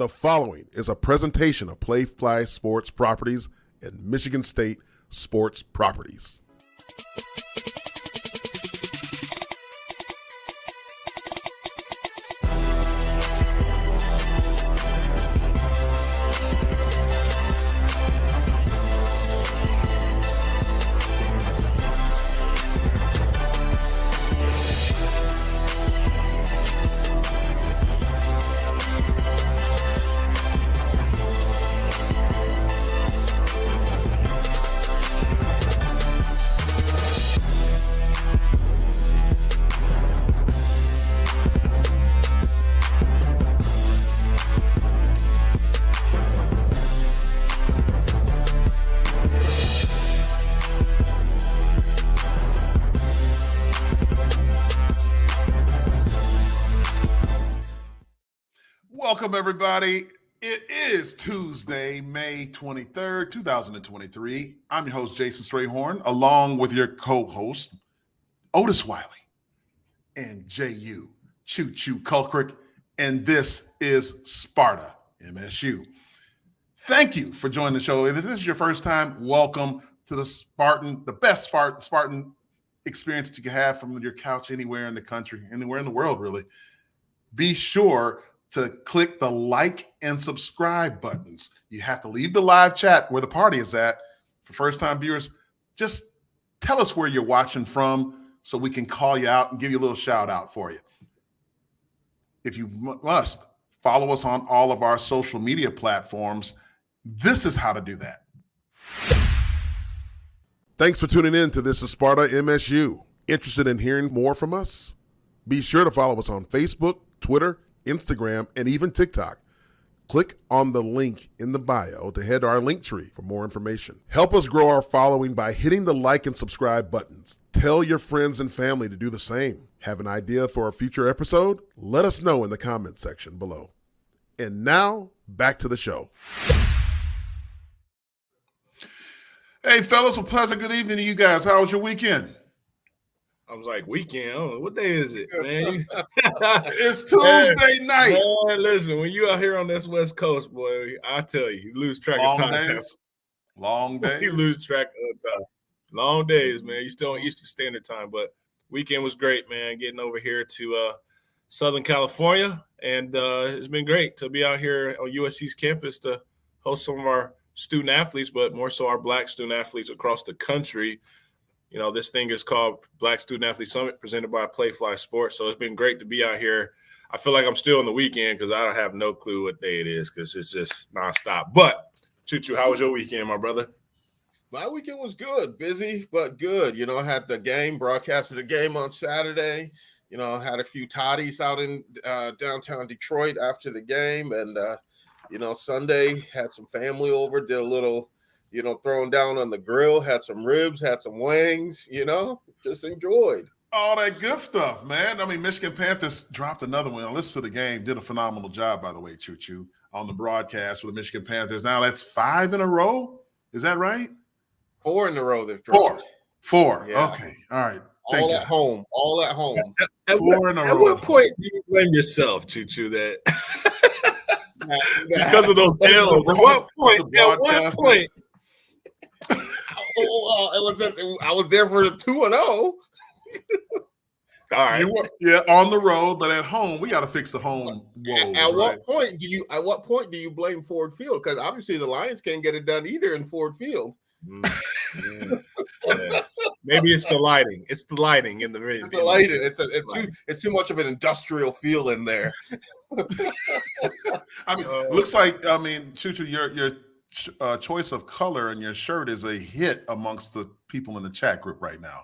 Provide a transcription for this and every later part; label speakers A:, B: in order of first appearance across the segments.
A: The following is a presentation of Playfly Sports Properties and Michigan State Sports Properties. Welcome, everybody. It is Tuesday, May 23rd, 2023. I'm your host, Jason Strayhorn, along with your co-host, Otis Wiley and Jehuu Caulcrick, and this is Sparta MSU. Thank you for joining the show. And if this is your first time, welcome to the best Spartan experience that you can have from your couch anywhere in the country, anywhere in the world, really. Be sure to click the like and subscribe buttons. You have to leave the live chat where the party is at. For first-time viewers, just tell us where you're watching from so we can call you out and give you a little shout-out for you. If you must, follow us on all of our social media platforms. This is how to do that. Thanks for tuning in to This is Sparta MSU. Interested in hearing more from us? Be sure to follow us on Facebook, Twitter, Instagram, and even TikTok. Click on the link in the bio to head to our link tree for more information. Help us grow our following by hitting the like and subscribe buttons. Tell your friends and family to do the same. Have an idea for a future episode? Let us know in the comment section below. And now, back to the show. Hey, fellas, a pleasant good evening to you guys. How was your weekend?
B: I was like, weekend? I don't know. What day is it, man?
A: It's Tuesday night.
B: Man, listen, when you out here on this West Coast, boy, I tell you lose track of time.
A: Long days.
B: You lose track of time. Long days, man. You're still on Eastern Standard Time, but weekend was great, man. Getting over here to Southern California, and it's been great to be out here on USC's campus to host some of our student athletes, but more so our Black student athletes across the country. You know, this thing is called Black Student Athlete Summit, presented by Playfly Sports. So it's been great to be out here. I feel like I'm still on the weekend because I don't have no clue what day it is because it's just nonstop. But, Choo, how was your weekend, my brother?
C: My weekend was good. Busy, but good. You know, I had the game, broadcasted the game on Saturday. You know, had a few toddies out in downtown Detroit after the game. And, you know, Sunday had some family over, did a little – you know, throwing down on the grill, had some ribs, had some wings, you know, just enjoyed.
A: All that good stuff, man. I mean, Michigan Panthers dropped another one. I listened to the game, did a phenomenal job, by the way, Choo, on the broadcast for the Michigan Panthers. Now that's 5 in a row. Is that right?
C: 4 in a row they've dropped.
A: Four.
C: Yeah.
A: Okay. All right.
C: All at home.
B: At what point do you blame yourself, Choo, that because of those L's? At what point?
C: I was there for the 2-0.
A: All right. On the road, but at home, we got to fix the home woes.
C: At what point do you blame Ford Field? Because obviously the Lions can't get it done either in Ford Field.
B: Yeah. Maybe it's the lighting. It's the lighting in the ring.
C: It's the lighting. It's too much of an industrial feel in there.
A: I mean, looks like Choo, your choice of color in your shirt is a hit amongst the people in the chat group right now.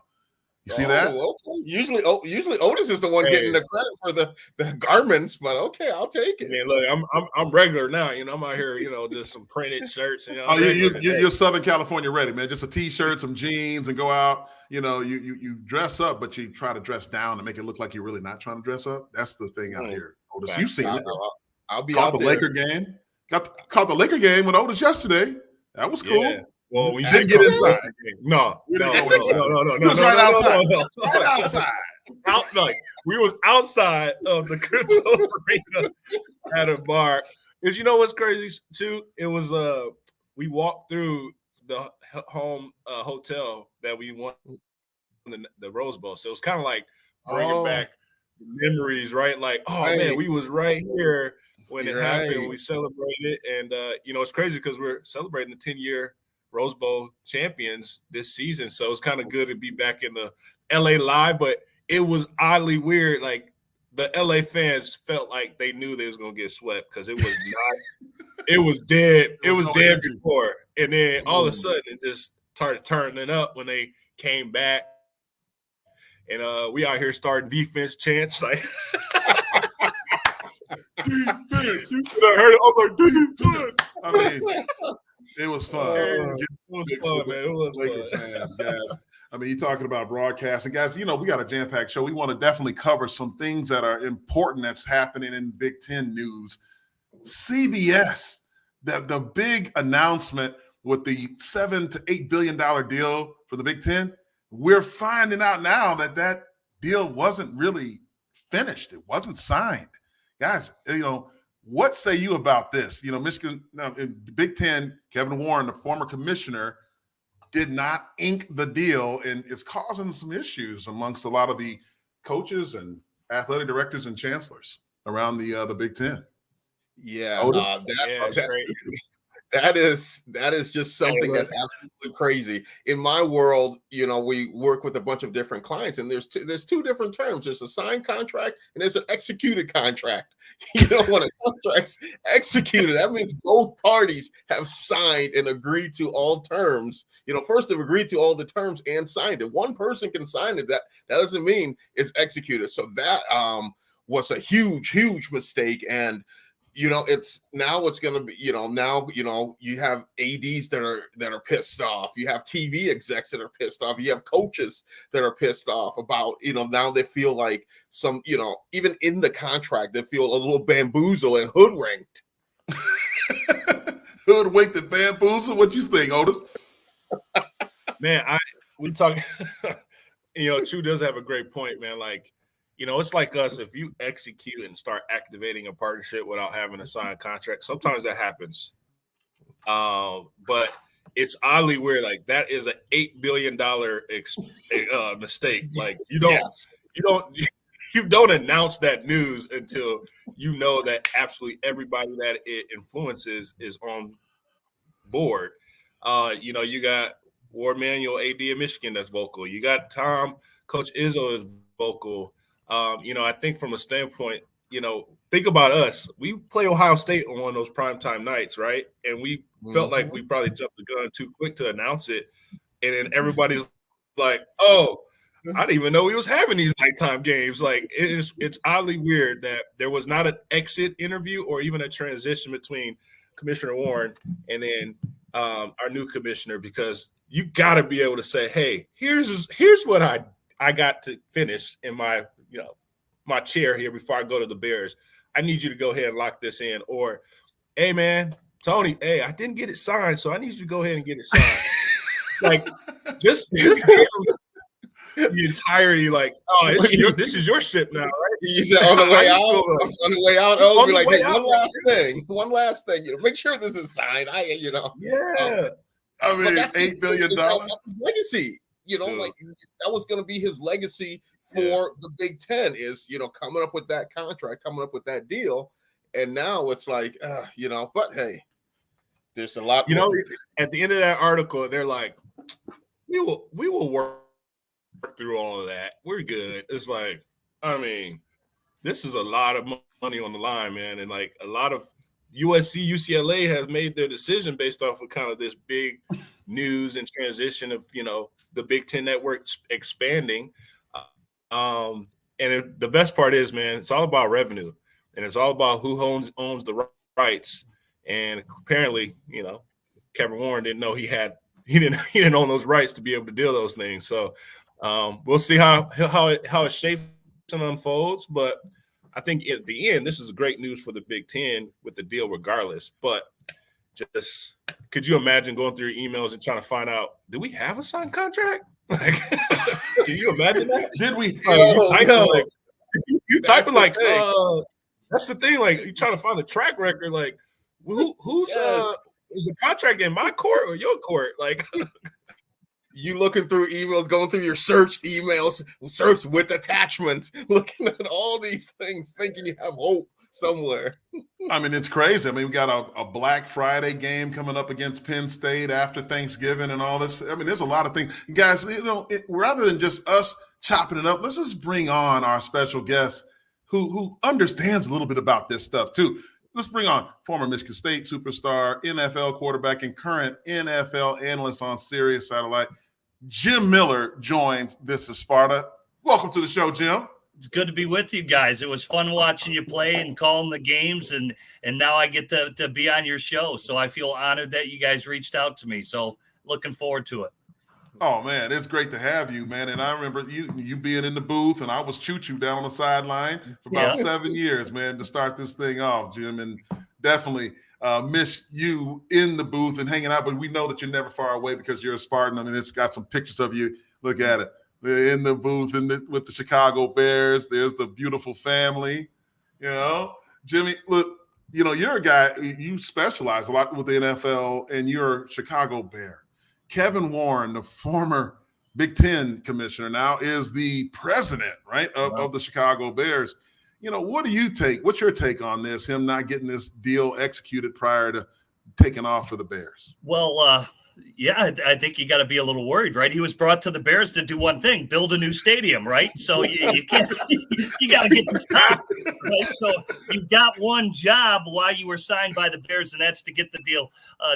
A: You see that?
C: Okay. Usually Otis is the one getting the credit for the garments, but okay, I'll take it.
B: Man, look, I'm regular now. You know, I'm out here. You know, just some printed shirts. You know,
A: you're Southern California ready, man. Just a t-shirt, some jeans, and go out. You know, you dress up, but you try to dress down and make it look like you're really not trying to dress up. That's the thing out here, Otis. You've seen it.
C: I'll be
A: caught
C: out
A: the
C: there.
A: Laker game. Caught the Laker game with Otis yesterday. That was cool.
B: Yeah. Well, we
A: didn't get inside.
B: No.
A: He was right outside. Right outside.
B: We was outside of the crypto arena at a bar. Is you know what's crazy too? It was we walked through the home hotel that we won the Rose Bowl, so it was kind of like bringing back memories, right? Like, oh man, we was right here when it happened, when we celebrated, and it's crazy because we're celebrating the 10-year Rose Bowl champions this season, so it's kind of good to be back in the LA live, but it was oddly weird, like. The LA fans felt like they knew they was gonna get swept because it was not. It was dead. It was dead before, and then all of a sudden it just started turning up when they came back, and we out here starting defense chants like. Defense. You should have heard it. I was like, defense.
A: I mean, it was fun.
B: It was fun, man. It was
A: Laker
B: fun.
A: fans, guys. I mean, you're talking about broadcasting, guys. We got a jam-packed show. We want to definitely cover some things that are important that's happening in Big Ten news. CBS, the big announcement with the $7 to $8 billion deal for the Big Ten. We're finding out now that deal wasn't really finished. It wasn't signed, guys. What say you about this? Michigan, in the Big Ten, Kevin Warren, the former commissioner, did not ink the deal, and it's causing some issues amongst a lot of the coaches and athletic directors and chancellors around the Big Ten.
C: Yeah,
B: great.
C: That is just something that's absolutely crazy. In my world, we work with a bunch of different clients, and there's two different terms. There's a signed contract and there's an executed contract. When a contract's executed, that means both parties have signed and agreed to all terms. First they've agreed to all the terms and signed it. One person can sign it. That doesn't mean it's executed. So that was a huge mistake. And it's going to be, now, you have ADs that are pissed off. You have TV execs that are pissed off. You have coaches that are pissed off about, now they feel like some, even in the contract, they feel a little bamboozled and hoodwinked.
A: Hoodwinked and bamboozled? What you think, Otis?
B: Man, we talk, Chu does have a great point, man. Like, it's like us. If you execute and start activating a partnership without having a signed contract, sometimes that happens. But it's oddly weird. Like that is an $8 billion mistake. Like you don't announce that news until you know that absolutely everybody that it influences is on board. You got Ward Manuel, AD of Michigan, that's vocal. You got Coach Izzo is vocal. I think from a standpoint, think about us. We play Ohio State on one of those primetime nights, right? And we felt like we probably jumped the gun too quick to announce it. And then everybody's like, oh, I didn't even know we was having these nighttime games. Like it's oddly weird that there was not an exit interview or even a transition between Commissioner Warren and then our new commissioner, because you got to be able to say, hey, here's what I got to finish in my my chair here before I go to the Bears. I need you to go ahead and lock this in. Or, hey, man, Tony, hey, I didn't get it signed, so I need you to go ahead and get it signed. Like, just give the entirety, like, oh, this is your ship now, right?
C: You said on the way out, oh, be like, hey, one last thing, make sure this is signed.
B: Yeah.
A: I mean, $8 billion.
C: Legacy, like that was going to be his legacy for the Big Ten is, coming up with that contract, coming up with that deal. And now it's like, but hey, there's a lot.
B: At the end of that article, they're like, we will work through all of that. We're good. It's like, I mean, this is a lot of money on the line, man. And like a lot of USC, UCLA has made their decision based off of kind of this big news and transition of, the Big Ten network expanding. The best part is, man, it's all about revenue, and it's all about who owns the rights. And apparently, Kevin Warren didn't know he didn't own those rights to be able to deal those things. So we'll see how it shapes and unfolds. But I think at the end, this is great news for the Big Ten with the deal, regardless. But just could you imagine going through your emails and trying to find out, do we have a signed contract? Like, can you imagine that?
A: Did we?
B: You typing like that's the thing. Like, you're trying to find a track record. Like, Who's
C: Yes.
B: is the contract in my court or your court? Like,
C: You looking through emails, going through your searched emails, search with attachments, looking at all these things, thinking you have hope somewhere.
A: I mean, it's crazy. I mean, we got a Black Friday game coming up against Penn State after Thanksgiving and all this. I mean, there's a lot of things. Guys, rather than just us chopping it up, let's just bring on our special guest who understands a little bit about this stuff too. Let's bring on former Michigan State superstar, NFL quarterback, and current NFL analyst on Sirius Satellite. Jim Miller joins This is Sparta. Welcome to the show, Jim.
D: It's good to be with you guys. It was fun watching you play and calling the games, and now I get to be on your show. So I feel honored that you guys reached out to me. So looking forward to it.
A: Oh, man, it's great to have you, man. And I remember you being in the booth, and I was choo-choo down on the sideline for about 7 years, man, to start this thing off, Jim. And definitely miss you in the booth and hanging out. But we know that you're never far away because you're a Spartan. I mean, it's got some pictures of you. Look at it. They're in the booth with the Chicago Bears. There's the beautiful family. Jimmy, look, you're a guy, you specialize a lot with the NFL, and you're a Chicago Bear. Kevin Warren, the former Big Ten commissioner, now is the president, right, of the Chicago Bears. What do you take? What's your take on this, him not getting this deal executed prior to taking off for the Bears?
D: Well, I think you got to be a little worried, right? He was brought to the Bears to do one thing, build a new stadium, right? So you can't, you got to get this done, right? So you got one job while you were signed by the Bears, and that's to get the deal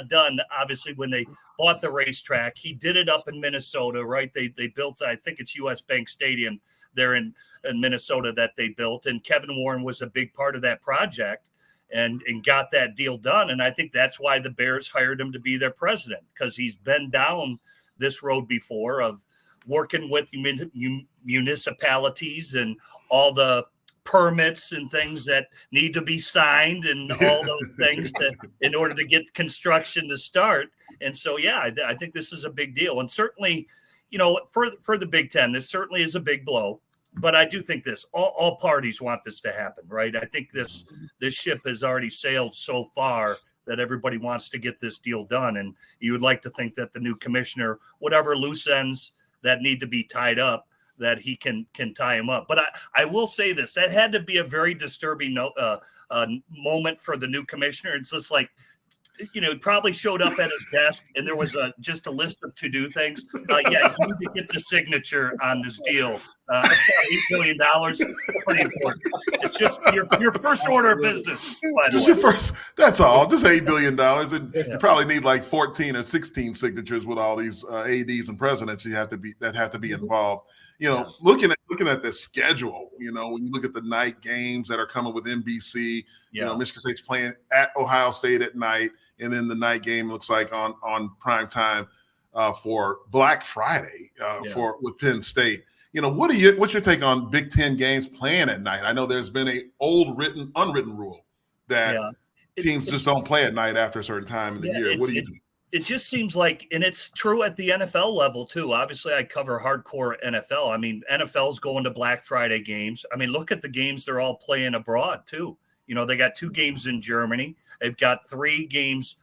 D: done. Obviously, when they bought the racetrack, he did it up in Minnesota, right? They built, I think it's US Bank Stadium there in Minnesota that they built, and Kevin Warren was a big part of that project. And got that deal done. And I think that's why the Bears hired him to be their president, because he's been down this road before of working with municipalities and all the permits and things that need to be signed and all those things in order to get construction to start. And so, I think this is a big deal. And certainly, for the Big Ten, this certainly is a big blow. But I do think all parties want this to happen, right? I think this ship has already sailed so far that everybody wants to get this deal done. And you would like to think that the new commissioner, whatever loose ends that need to be tied up, that he can tie them up. But I will say this, that had to be a very disturbing moment for the new commissioner. It's just like, he probably showed up at his desk and there was just a list of to-do things. You need to get the signature on this deal. It's $8 billion. Pretty important. It's just your first order of business.
A: Just your first. That's all. Just $8 billion, and you probably need like 14 or 16 signatures with all these ads and presidents that have to be involved. Looking at the schedule. When you look at the night games that are coming with NBC. Michigan State's playing at Ohio State at night, and then the night game looks like on prime time for Black Friday with Penn State. What's your take on Big Ten games playing at night? I know there's been a unwritten rule that teams just don't play at night after a certain time in the year. What do you think?
D: It just seems like, and it's true at the NFL level too. Obviously, I cover hardcore NFL. I mean, NFL's going to Black Friday games. I mean, look at the games they're all playing abroad too. They got 2 games in Germany. They've got 3 games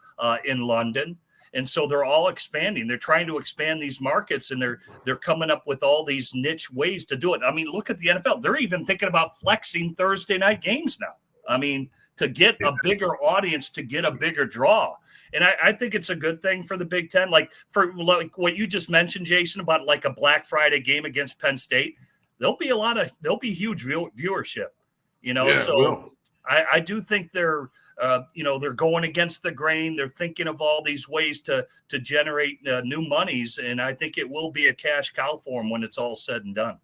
D: in London. And so they're all expanding. They're trying to expand these markets, and they're coming up with all these niche ways to do it. I mean, look at the NFL. They're even thinking about flexing Thursday night games now. I mean, to get a bigger audience, to get a bigger draw. And I think it's a good thing for the Big Ten. Like what you just mentioned, Jason, about like a Black Friday game against Penn State, there'll be huge viewership, I do think they're going against the grain. They're thinking of all these ways to generate new monies, and I think it will be a cash cow for them when it's all said and done.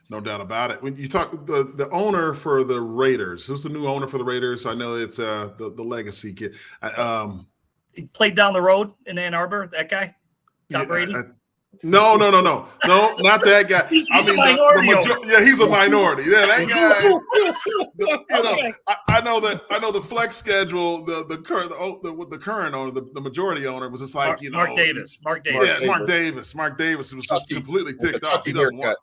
A: No doubt about it. When you talk the owner for the Raiders, who's the new owner for the Raiders? I know it's the legacy kid.
D: He played down the road in Ann Arbor. That guy, Tom Brady.
A: No, not that guy.
D: He's a minority.
A: He's a minority. Yeah, that guy. I know the flex schedule. The current owner, the majority owner was just like
D: Mark Davis.
A: Mark Davis was just completely ticked off. He doesn't want.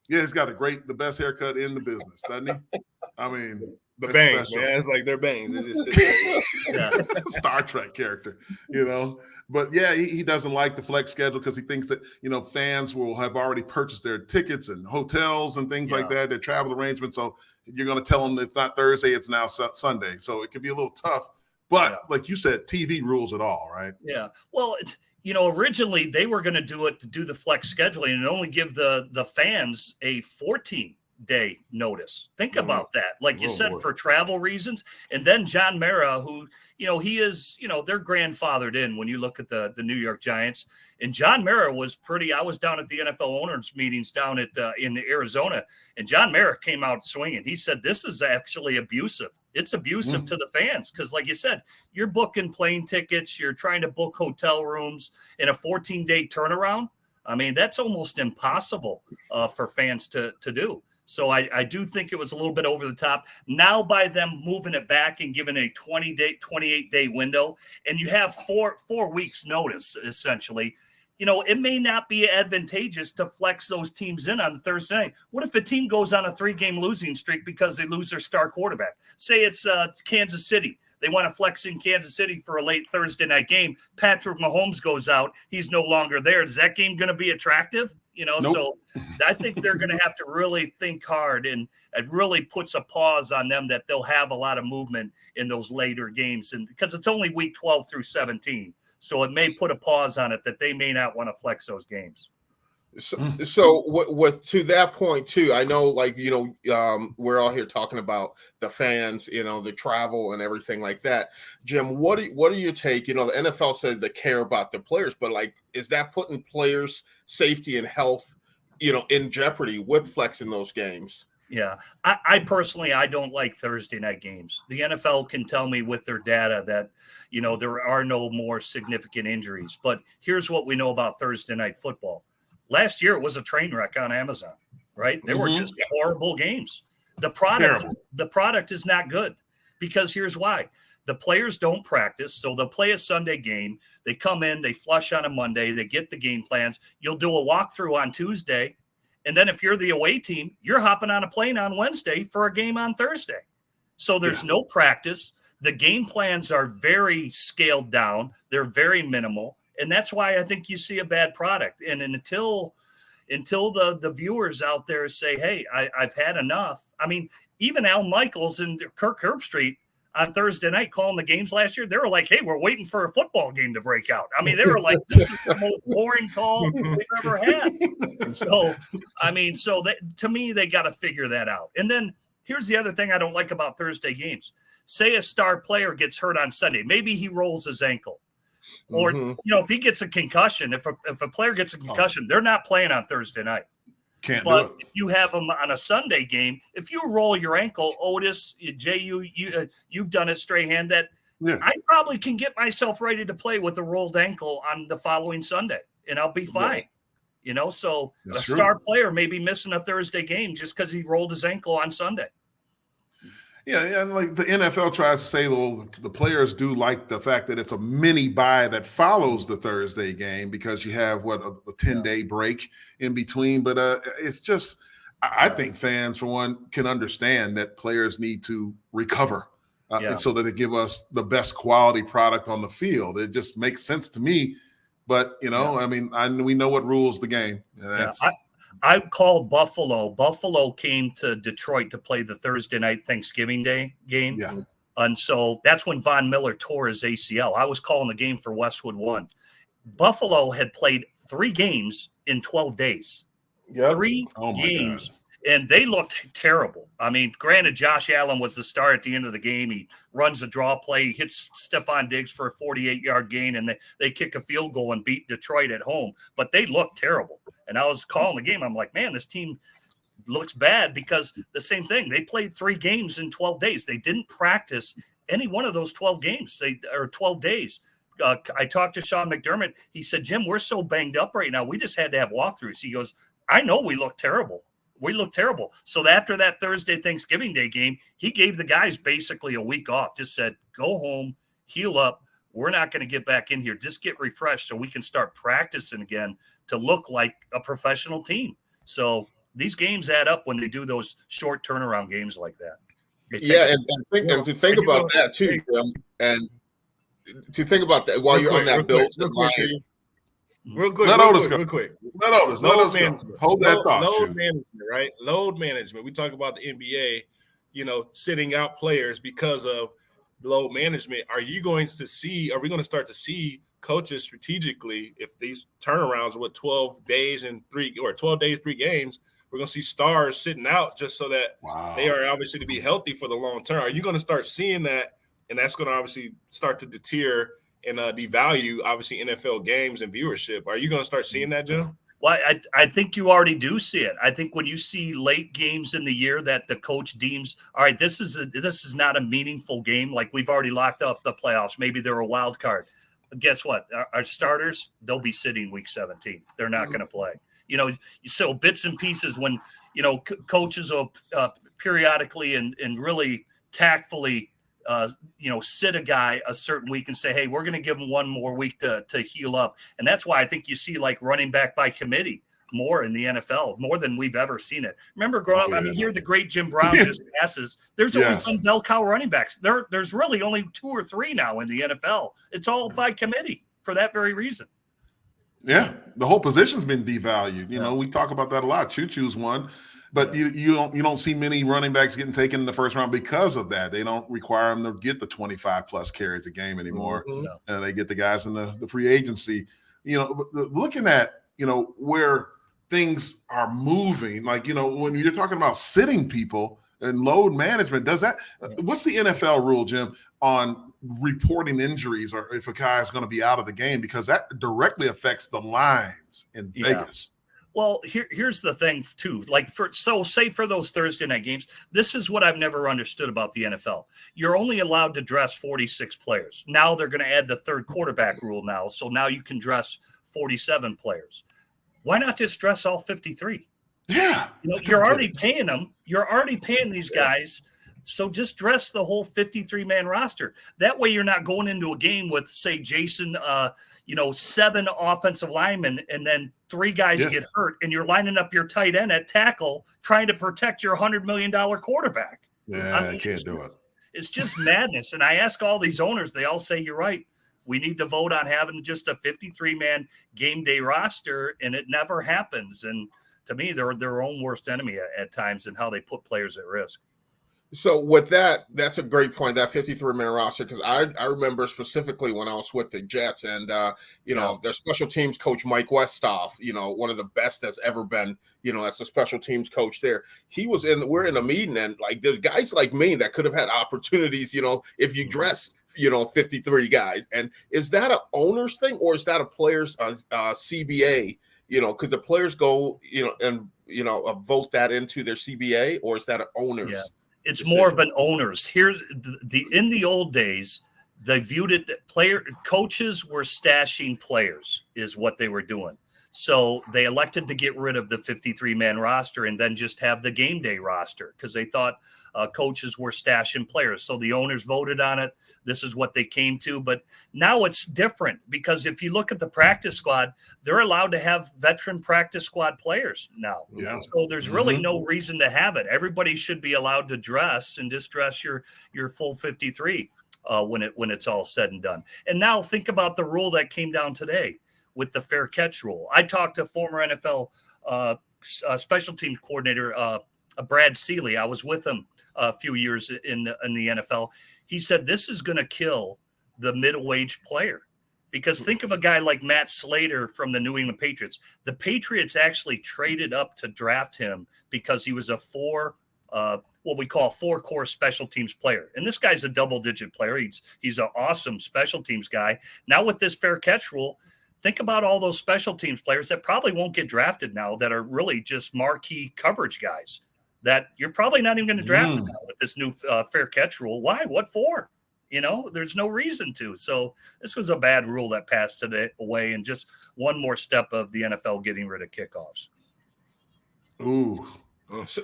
A: Yeah, he's got the best haircut in the business, doesn't he? I mean,
B: The
A: That's
B: bangs,
A: special.
B: man. It's like they're bangs. They just sit there.
D: Yeah.
A: Star Trek character, you know. But yeah, he doesn't like the flex schedule because he thinks that, you know, fans will have already purchased their tickets and hotels and things like that, their travel arrangements. So you're going to tell them it's not Thursday, it's now Sunday. So it can be a little tough. But like you said, TV rules it all, right?
D: Yeah. Well, originally they were going to do the flex scheduling and only give the fans a 14-day notice. Think about that. Like you said, for travel reasons. And then John Mara, who, he is, they're grandfathered in when you look at the New York Giants. And John Mara was I was down at the NFL owners meetings down in Arizona, and John Mara came out swinging. He said, this is actually abusive. It's abusive to the fans because, like you said, you're booking plane tickets, you're trying to book hotel rooms in a 14-day turnaround. I mean, that's almost impossible for fans to do. So I do think it was a little bit over the top. Now, by them moving it back and giving a 28-day window, and you have four weeks notice, essentially, it may not be advantageous to flex those teams in on Thursday night. What if a team goes on a 3-game losing streak because they lose their star quarterback? Say it's Kansas City. They want to flex in Kansas City for a late Thursday night game. Patrick Mahomes goes out. He's no longer there. Is that game going to be attractive?
A: Nope.
D: So I think they're going to have to really think hard, and it really puts a pause on them that they'll have a lot of movement in those later games. And because it's only week 12 through 17. So it may put a pause on it that they may not want to flex those games.
C: So what to that point too, I know, like, we're all here talking about the fans, the travel and everything like that. Jim, what do you take? The NFL says they care about the players, but like, is that putting players' safety and health, in jeopardy with flexing those games?
D: Yeah, I personally, I don't like Thursday night games. The NFL can tell me with their data that, there are no more significant injuries. But here's what we know about Thursday night football. Last year, it was a train wreck on Amazon, right? They were just horrible games. The product is not good because here's why. The players don't practice, so they'll play a Sunday game. They come in, they flush on a Monday, they get the game plans. You'll do a walkthrough on Tuesday. And then if you're the away team, you're hopping on a plane on Wednesday for a game on Thursday. So there's no practice. The game plans are very scaled down. They're very minimal. And that's why I think you see a bad product. And until the viewers out there say, hey, I've had enough. I mean, even Al Michaels and Kirk Herbstreit on Thursday night calling the games last year, they were like, hey, we're waiting for a football game to break out. I mean, they were like, this is the most boring call we've ever had. So, to me, they got to figure that out. And then here's the other thing I don't like about Thursday games. Say a star player gets hurt on Sunday. Maybe he rolls his ankle. Or, if he gets a concussion, if a player gets a concussion, they're not playing on Thursday night. But if you have them on a Sunday game, if you roll your ankle, Otis, Jehuu, you've done it, Strayhorn, that I probably can get myself ready to play with a rolled ankle on the following Sunday, and I'll be fine. So that's star player may be missing a Thursday game just because he rolled his ankle on Sunday.
A: Yeah, and like the NFL tries to say, well, the players do like the fact that it's a mini bye that follows the Thursday game because you have a 10-day break in between. But it's just, I think fans, for one, can understand that players need to recover and so that they give us the best quality product on the field. It just makes sense to me. But, we know what rules the game.
D: I called Buffalo. Buffalo came to Detroit to play the Thursday night Thanksgiving Day game. Yeah. And so that's when Von Miller tore his ACL. I was calling the game for Westwood One. Buffalo had played 3 games in 12 days. Yep. 3 games. God. And they looked terrible. I mean, granted, Josh Allen was the star at the end of the game. He runs a draw play, hits Stephon Diggs for a 48-yard gain, and they kick a field goal and beat Detroit at home. But they looked terrible. And I was calling the game. I'm like, man, this team looks bad because the same thing. They played 3 games in 12 days. They didn't practice any one of those 12 games or 12 days. I talked to Sean McDermott. He said, Jim, we're so banged up right now. We just had to have walkthroughs. He goes, I know we look terrible. We look terrible. So after that Thursday Thanksgiving Day game, he gave the guys basically a week off. Just said, go home, heal up. We're not going to get back in here. Just get refreshed so we can start practicing again to look like a professional team. So these games add up when they do those short turnaround games like that.
C: Yeah, and to think about that too, and to think about that while you're on that Bills and Lions.
B: Real quick.
A: Let Otis hold that thought.
B: Load management, right? Load management. We talk about the NBA, sitting out players because of load management. Are we going to start to see coaches strategically, if these turnarounds are 12 days, 3 games, we're going to see stars sitting out just so that they are obviously to be healthy for the long term. Are you going to start seeing that? And that's going to obviously start to deter and devalue, obviously, NFL games and viewership. Are you going to start seeing that, Jim?
D: Well, I think you already do see it. I think when you see late games in the year that the coach deems, all right, this is not a meaningful game. Like, we've already locked up the playoffs. Maybe they're a wild card. But guess what? Our starters, they'll be sitting week 17. They're not going to play. So bits and pieces when, coaches will periodically and really tactfully sit a guy a certain week and say, hey, we're going to give him one more week to heal up. And that's why I think you see like running back by committee more in the NFL, more than we've ever seen it. Remember growing up, here the great Jim Brown just passes. There's always been bell cow running backs. There's really only 2 or 3 now in the NFL. It's all by committee for that very reason.
A: Yeah, the whole position's been devalued. We talk about that a lot. Choo-choo's one. But you don't see many running backs getting taken in the first round because of that. They don't require them to get the 25-plus carries a game anymore. And they get the guys in the free agency. Looking at, where things are moving, like, when you're talking about sitting people and load management, what's the NFL rule, Jim, on reporting injuries or if a guy is going to be out of the game? Because that directly affects the lines in Vegas.
D: Well, here's the thing, too. Like, say for those Thursday night games, this is what I've never understood about the NFL. You're only allowed to dress 46 players. Now they're going to add the third quarterback rule now. So now you can dress 47 players. Why not just dress all 53?
A: Yeah.
D: You're already paying them. You're already paying these guys. So just dress the whole 53-man roster. That way you're not going into a game with, say, Jason, 7 offensive linemen and then 3 guys get hurt and you're lining up your tight end at tackle trying to protect your $100 million quarterback.
A: Yeah, I can't do it.
D: It's just madness. And I ask all these owners, they all say, you're right. We need to vote on having just a 53-man game day roster, and it never happens. And to me, they're their own worst enemy at times in how they put players at risk.
C: So with that's a great point, that 53-man roster, because I remember specifically when I was with the Jets and, their special teams coach, Mike Westhoff, one of the best that's ever been, as a special teams coach there. We're in a meeting and like there's guys like me that could have had opportunities, if you dress, 53 guys. And is that an owner's thing or is that a player's CBA? Could the players go, and, vote that into their CBA, or is that an owner's?
D: Yeah. It's more of an owner's. Here's in the old days, they viewed it that coaches were stashing players is what they were doing. So they elected to get rid of the 53-man roster and then just have the game day roster because they thought coaches were stashing players. So the owners voted on it. This is what they came to. But now it's different because if you look at the practice squad, they're allowed to have veteran practice squad players now.
A: Yeah.
D: So there's really no reason to have it. Everybody should be allowed to dress and just dress your full 53 when it's all said and done. And now think about the rule that came down today with the fair catch rule. I talked to former NFL special teams coordinator Brad Seeley. I was with him a few years in the NFL. He said this is going to kill the middle-aged player because think of a guy like Matt Slater from the New England Patriots. The Patriots actually traded up to draft him because he was a what we call 4-core special teams player. And this guy's a double-digit player. He's an awesome special teams guy. Now with this fair catch rule, think about all those special teams players that probably won't get drafted now that are really just marquee coverage guys that you're probably not even going to draft now with this new fair catch rule. Why? What for? There's no reason to. So this was a bad rule that passed today away and just one more step of the NFL getting rid of kickoffs.
A: Ooh.
C: So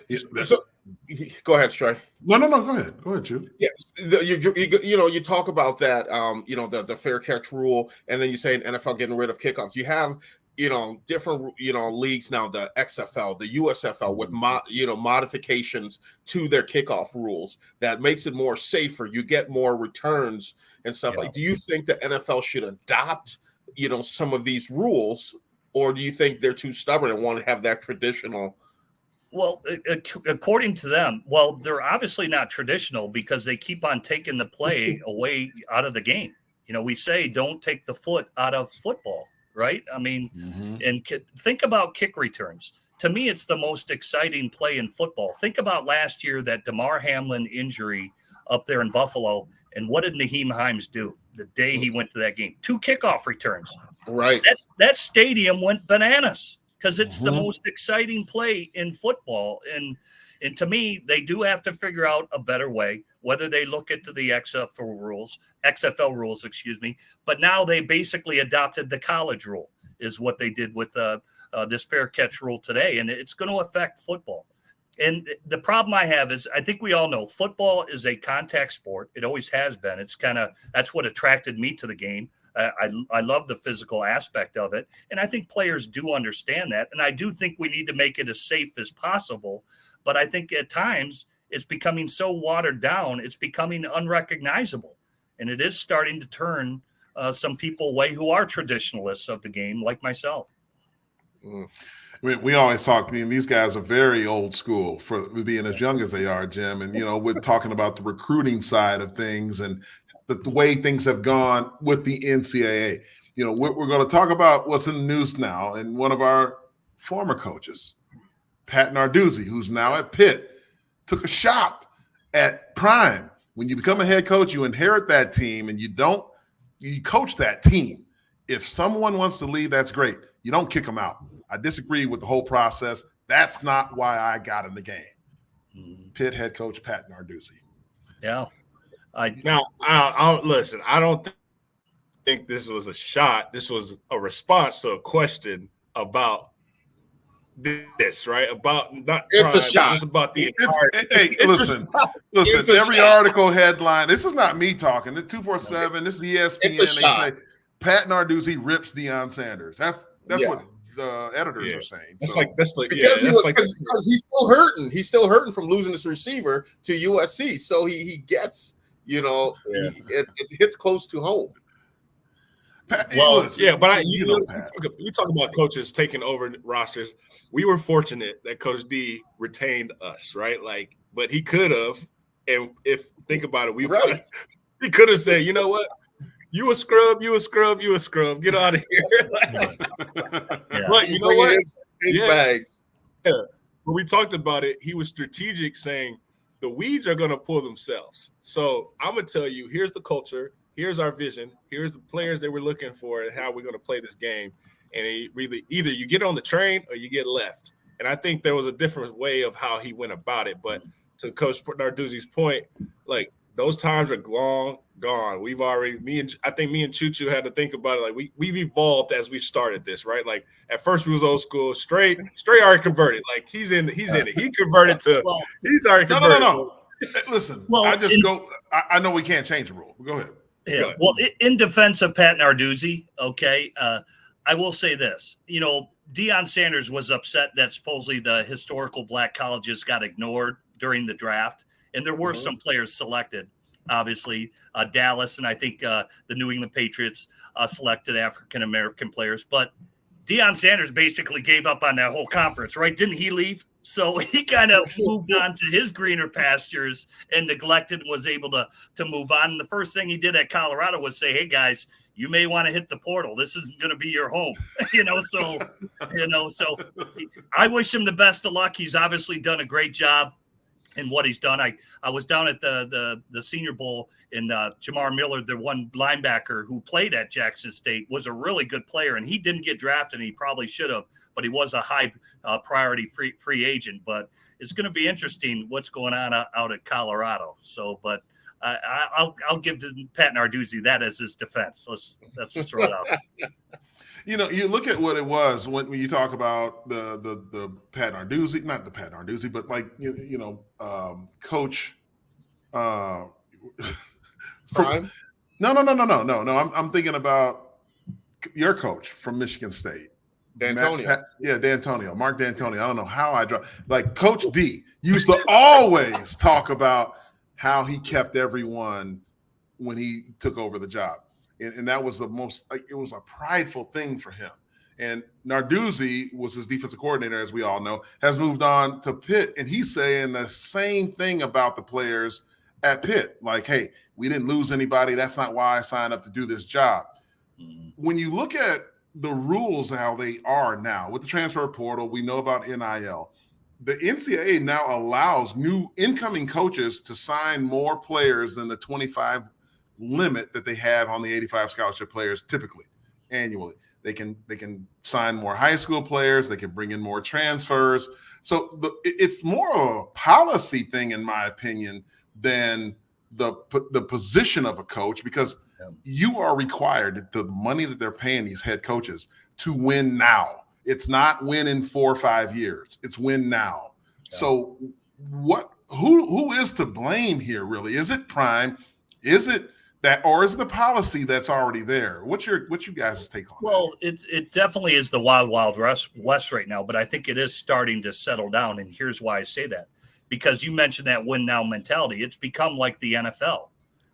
C: go ahead, Stray.
A: No. Go ahead, Drew.
C: Yes, you talk about that. The fair catch rule, and then you say NFL getting rid of kickoffs. You have, different, leagues now, the XFL, the USFL, with modifications to their kickoff rules that makes it more safer. You get more returns and stuff. Like, do you think the NFL should adopt, some of these rules, or do you think they're too stubborn and want to have that traditional?
D: Well, according to them, they're obviously not traditional because they keep on taking the play away out of the game. We say don't take the foot out of football, right? I mean, and think about kick returns. To me, it's the most exciting play in football. Think about last year, that Damar Hamlin injury up there in Buffalo, and what did Naheem Hines do the day he went to that game? 2 kickoff returns.
C: Right.
D: That stadium went bananas because it's the most exciting play in football. And to me, they do have to figure out a better way, whether they look into the XFL rules, but now they basically adopted the college rule is what they did with this fair catch rule today. And it's going to affect football. And the problem I have is, I think we all know football is a contact sport. It always has been. That's what attracted me to the game. I love the physical aspect of it. And I think players do understand that. And I do think we need to make it as safe as possible. But I think at times it's becoming so watered down, it's becoming unrecognizable. And it is starting to turn some people away who are traditionalists of the game, like myself.
A: We always talk, these guys are very old school for being as young as they are, Jim. And, we're talking about the recruiting side of things and the way things have gone with the NCAA. We're going to talk about what's in the news now. And one of our former coaches, Pat Narduzzi, who's now at Pitt, took a shot at Prime. When you become a head coach, you inherit that team and you coach that team. If someone wants to leave, that's great. You don't kick them out. I disagree with the whole process. That's not why I got in the game. Pitt head coach Pat Narduzzi.
D: Yeah.
B: Now, listen, I don't think this was a shot. This was a response to a question about this, right? About not
C: it's
B: crime,
C: a shot.
B: Just about the
A: listen. Every article headline. This is not me talking. The 247. This is ESPN. They say Pat Narduzzi rips Deion Sanders. That's what the editors are saying.
C: Because he's still hurting. He's still hurting from losing this receiver to USC. So he gets, it hits close to home.
B: But you talk about coaches taking over rosters. We were fortunate that Coach D retained us, right? But he could have, and think about it, he could have said, you know what? You a scrub. Get out of here. But you know what?
C: Bags.
B: Yeah. When we talked about it, he was strategic, saying the weeds are going to pull themselves. So I'm going to tell you, here's the culture. Here's our vision. Here's the players that we're looking for and how we're going to play this game. And either you get on the train or you get left. And I think there was a different way of how he went about it. But to Coach Narduzzi's point, those times are long gone. We've already, I think me and Choo Choo had to think about it. We've evolved as we started this, right? At first we was old school. Stray already converted. He's in it. He converted to. He's already converted.
A: No. Listen, I know we can't change the rule. Go ahead.
D: Yeah. Well, in defense of Pat Narduzzi, okay, I will say this. Deion Sanders was upset that supposedly the historical black colleges got ignored during the draft, and there were some players selected. Obviously, Dallas and I think the New England Patriots selected African-American players. But Deion Sanders basically gave up on that whole conference, right? Didn't he leave? So he kind of moved on to his greener pastures and neglected and was able to move on. And the first thing he did at Colorado was say, hey, guys, you may want to hit the portal. This isn't going to be your home. So I wish him the best of luck. He's obviously done a great job in what he's done. I was down at the Senior Bowl, and Jamar Miller, the one linebacker who played at Jackson State, was a really good player, and he didn't get drafted, and he probably should have, but he was a high priority free agent. But it's going to be interesting what's going on out at Colorado. So, but I'll give Pat Narduzzi that as his defense. Let's just throw it out.
A: You look at what it was when you talk about the Pat Narduzzi, not the Pat Narduzzi, but Coach.
C: Prime?
A: No. I'm thinking about your coach from Michigan State,
C: D'Antonio.
A: D'Antonio, Mark D'Antonio. I don't know how I draw. Like Coach D used to always talk about how he kept everyone when he took over the job. And that was the most, like, it was a prideful thing for him. And Narduzzi was his defensive coordinator, as we all know, has moved on to Pitt. And he's saying the same thing about the players at Pitt. Like, hey, we didn't lose anybody. That's not why I signed up to do this job. When you look at the rules, how they are now with the transfer portal, we know about NIL. The NCAA now allows new incoming coaches to sign more players than the 25 limit that they had on the 85 scholarship players typically annually. They can sign more high school players. They can bring in more transfers. So it's more of a policy thing, in my opinion, than the position of a coach, because you are required, the money that they're paying these head coaches, to win now. It's not win in 4 or 5 years. It's win now. Yeah. So who is to blame here, really? Is it Prime? Is it that, or is it the policy that's already there? What's you guys' take on that?
D: Well, it definitely is the wild west right now, but I think it is starting to settle down. And here's why I say that. Because you mentioned that win now mentality. It's become like the NFL,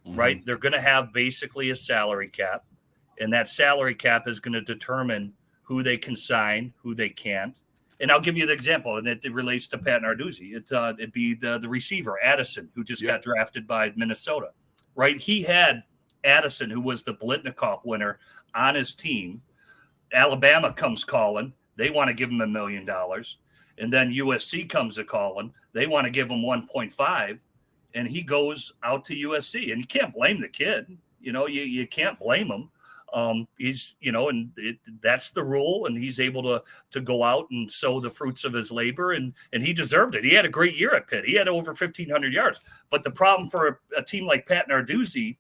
D: right? They're going to have basically a salary cap, and that salary cap is going to determine who they can sign, who they can't. And I'll give you the example, and it relates to Pat Narduzzi. It'd be the receiver, Addison, who just got drafted by Minnesota, right? He had Addison, who was the Blitnikoff winner, on his team. Alabama comes calling. They want to give him $1 million. And then USC comes a calling. They want to give him 1.5, and he goes out to USC. And you can't blame the kid. You can't blame him. He's, and that's the rule, and he's able to go out and sow the fruits of his labor, and he deserved it. He had a great year at Pitt. He had over 1,500 yards. But the problem for a team like Pat Narduzzi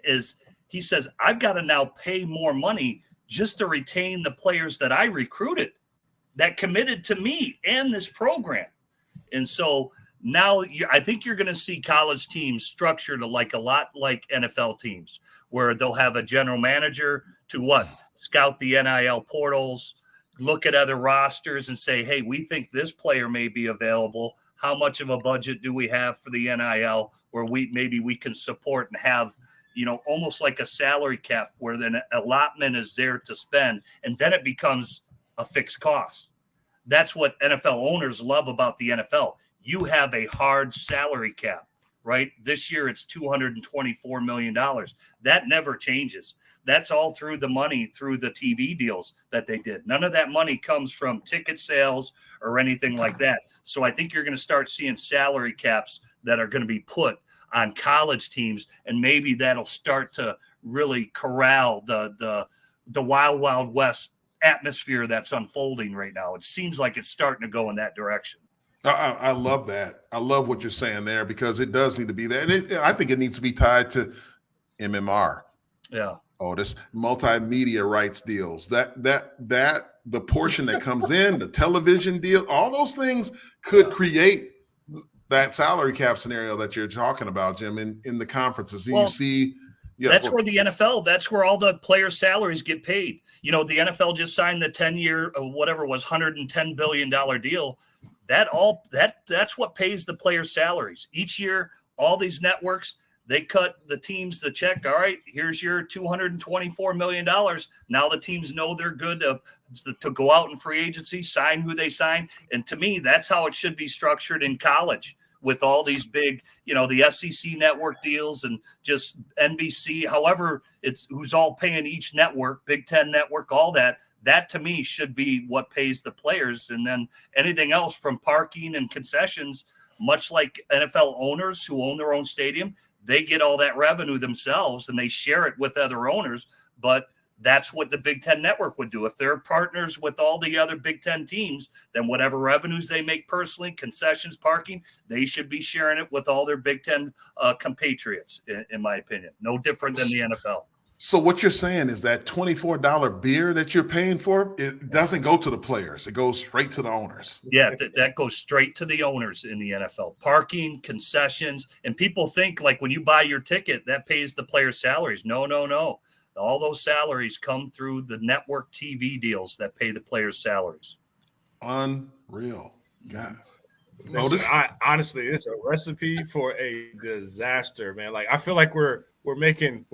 D: is he says, I've got to now pay more money just to retain the players that I recruited, that committed to me and this program. And so now I think you're going to see college teams structured a lot like NFL teams, where they'll have a general manager to scout the NIL portals, look at other rosters and say, hey, we think this player may be available. How much of a budget do we have for the NIL where we can support and have, almost like a salary cap where then allotment is there to spend, and then it becomes a fixed cost. That's what NFL owners love about the NFL. You have a hard salary cap, right? This year it's $224 million. That never changes. That's all through the money, through the TV deals that they did. None of that money comes from ticket sales or anything like that. So I think you're going to start seeing salary caps that are going to be put on college teams, and maybe that'll start to really corral the wild west atmosphere that's unfolding right now. It seems like it's starting to go in that direction.
A: I love that. I love what you're saying there, because it does need to be that. And I think it needs to be tied to MMR.
D: Yeah.
A: Otis, multimedia rights deals, that the portion that comes in, the television deal, all those things could create that salary cap scenario that you're talking about, Jim, in the conferences. You see. Yeah,
D: that's where the NFL, that's where all the players' salaries get paid. The NFL just signed the 10-year, whatever it was, $110 billion deal. That's what pays the players' salaries. Each year, all these networks, they cut the teams the check. All right, here's your $224 million. Now the teams know they're good to go out in free agency, sign who they sign. And to me, that's how it should be structured in college, with all these big, the SEC network deals and just NBC, however it's who's all paying each network, Big Ten network, all that to me should be what pays the players. And then anything else from parking and concessions, much like NFL owners who own their own stadium, they get all that revenue themselves and they share it with other owners. But that's what the Big Ten network would do. If they're partners with all the other Big Ten teams, then whatever revenues they make personally, concessions, parking, they should be sharing it with all their Big Ten compatriots, in my opinion. No different than the NFL.
A: So what you're saying is that $24 beer that you're paying for, it doesn't go to the players. It goes straight to the owners.
D: Yeah, that goes straight to the owners in the NFL. Parking, concessions, and people think like when you buy your ticket, that pays the players' salaries. No. All those salaries come through the network TV deals that pay the players' salaries.
A: Unreal, guys.
B: Listen, honestly, it's a recipe for a disaster, man. Like I feel like we're making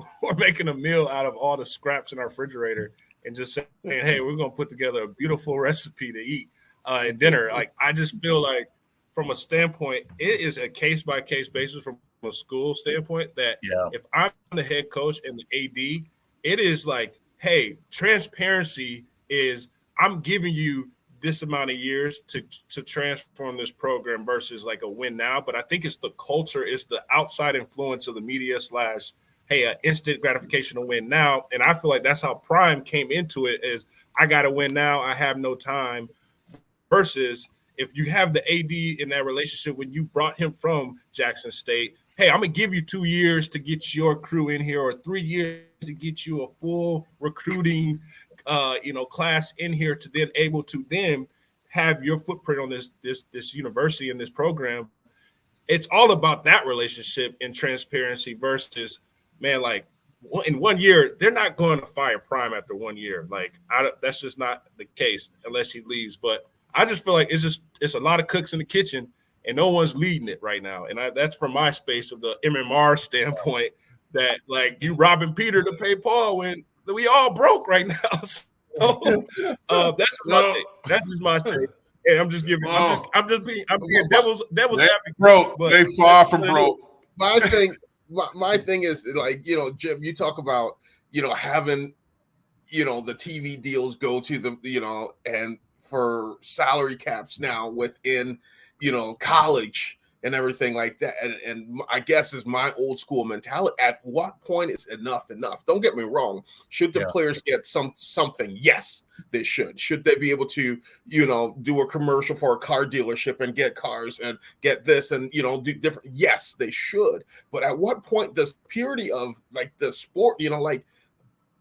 B: a meal out of all the scraps in our refrigerator and just saying, hey, we're gonna put together a beautiful recipe to eat at dinner. Like I just feel like from a standpoint, it is a case by case basis from a school standpoint that if I'm the head coach and the AD, it is like, hey, transparency is I'm giving you this amount of years to transform this program versus like a win now. But I think it's the culture, it's the outside influence of the media / hey, an instant gratification to win now. And I feel like that's how Prime came into it is I got to win now. I have no time versus if you have the AD in that relationship when you brought him from Jackson State, hey, I'm going to give you 2 years to get your crew in here or 3 years to get you a full recruiting class in here to then able to then have your footprint on this university and this program. It's all about that relationship and transparency versus, man, like in 1 year, they're not going to fire Prime after 1 year. Like that's just not the case unless he leaves. But I just feel like it's a lot of cooks in the kitchen and no one's leading it right now. And that's from my space of the MMR standpoint that like you robbing Peter to pay Paul when we all broke right now. So that's my take. That's just my take. And I'm just giving. I'm being devil's advocate.
A: Broke. They far from broke.
C: My thing is like Jim. You talk about having the TV deals go to the and for salary caps now within college and everything like that. And I guess is my old school mentality. At what point is enough enough? Don't get me wrong. Should the players get something? Yes, they should. Should they be able to, do a commercial for a car dealership and get cars and get this and, do different? Yes, they should. But at what point does purity of like the sport,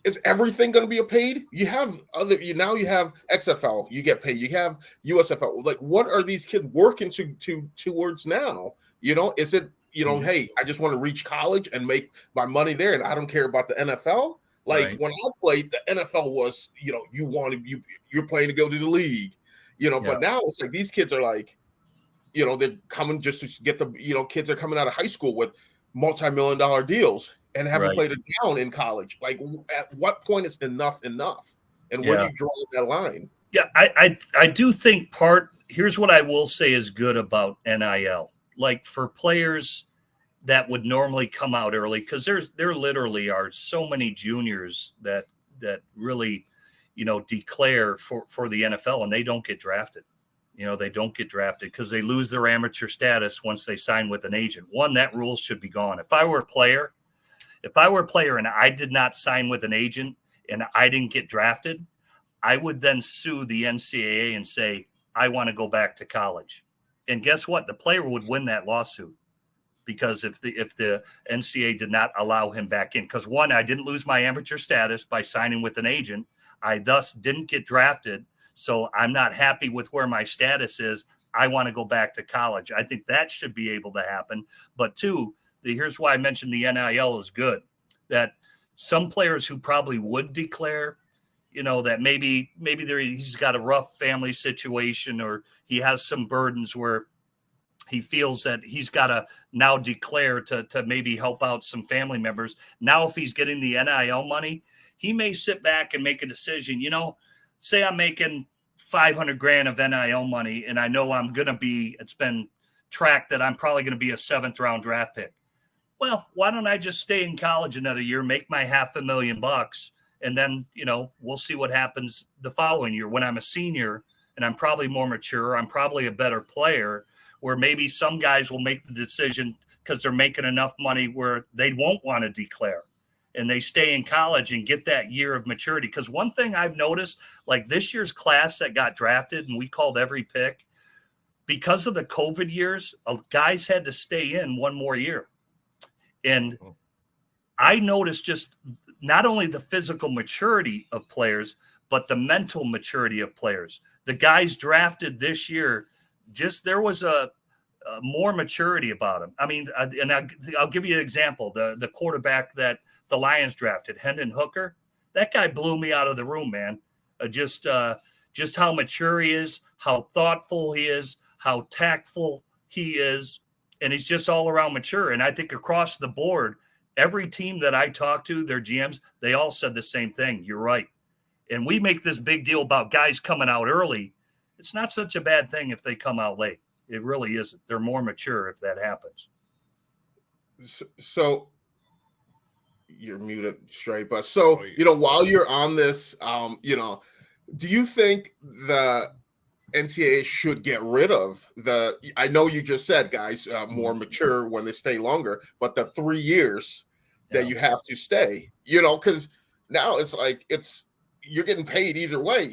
C: is everything going to be paid? You have now you have XFL, you get paid. You have USFL. Like, what are these kids working towards now? Is it, hey, I just want to reach college and make my money there, and I don't care about the NFL. Like when I played, the NFL was, you're playing to go to the league, But now it's like these kids are like, they're coming just to get the, kids are coming out of high school with multi-million-dollar deals and haven't played it down in college. Like, at what point is enough? And where do you draw that line?
D: Yeah, I do think here's what I will say is good about NIL. Like for players that would normally come out early, because there literally are so many juniors that really, declare for the NFL and they don't get drafted. They don't get drafted because they lose their amateur status once they sign with an agent. That rule should be gone. If I were a player and I did not sign with an agent and I didn't get drafted, I would then sue the NCAA and say, I want to go back to college. And guess what? The player would win that lawsuit because if the NCAA did not allow him back in, because one, I didn't lose my amateur status by signing with an agent. I thus didn't get drafted. So I'm not happy with where my status is. I want to go back to college. I think that should be able to happen. But two, here's why I mentioned the NIL is good, that some players who probably would declare, that maybe he's got a rough family situation or he has some burdens where he feels that he's got to now declare to maybe help out some family members. Now, if he's getting the NIL money, he may sit back and make a decision. Say I'm making $500,000 of NIL money and I know it's been tracked that I'm probably going to be a 7th round draft pick. Well, why don't I just stay in college another year, make my $500,000, and then, we'll see what happens the following year when I'm a senior and I'm probably more mature. I'm probably a better player, where maybe some guys will make the decision because they're making enough money where they won't want to declare and they stay in college and get that year of maturity. Because one thing I've noticed, like this year's class that got drafted and we called every pick, because of the COVID years, guys had to stay in one more year. And I noticed just not only the physical maturity of players, but the mental maturity of players. The guys drafted this year, there was a more maturity about them. I mean, and I'll give you an example. The quarterback that the Lions drafted, Hendon Hooker. That guy blew me out of the room, man. Just how mature he is, how thoughtful he is, how tactful he is, and he's just all around mature. And I think across the board, every team that I talked to, their GMs, they all said the same thing. You're right. And we make this big deal about guys coming out early. It's not such a bad thing if they come out late. It really isn't. They're more mature if that happens.
C: So you're muted, Stray. But so, while you're on this, do you think the NCAA should get rid of I know you just said guys more mature when they stay longer, but the 3 years that you have to stay, because now it's like you're getting paid either way.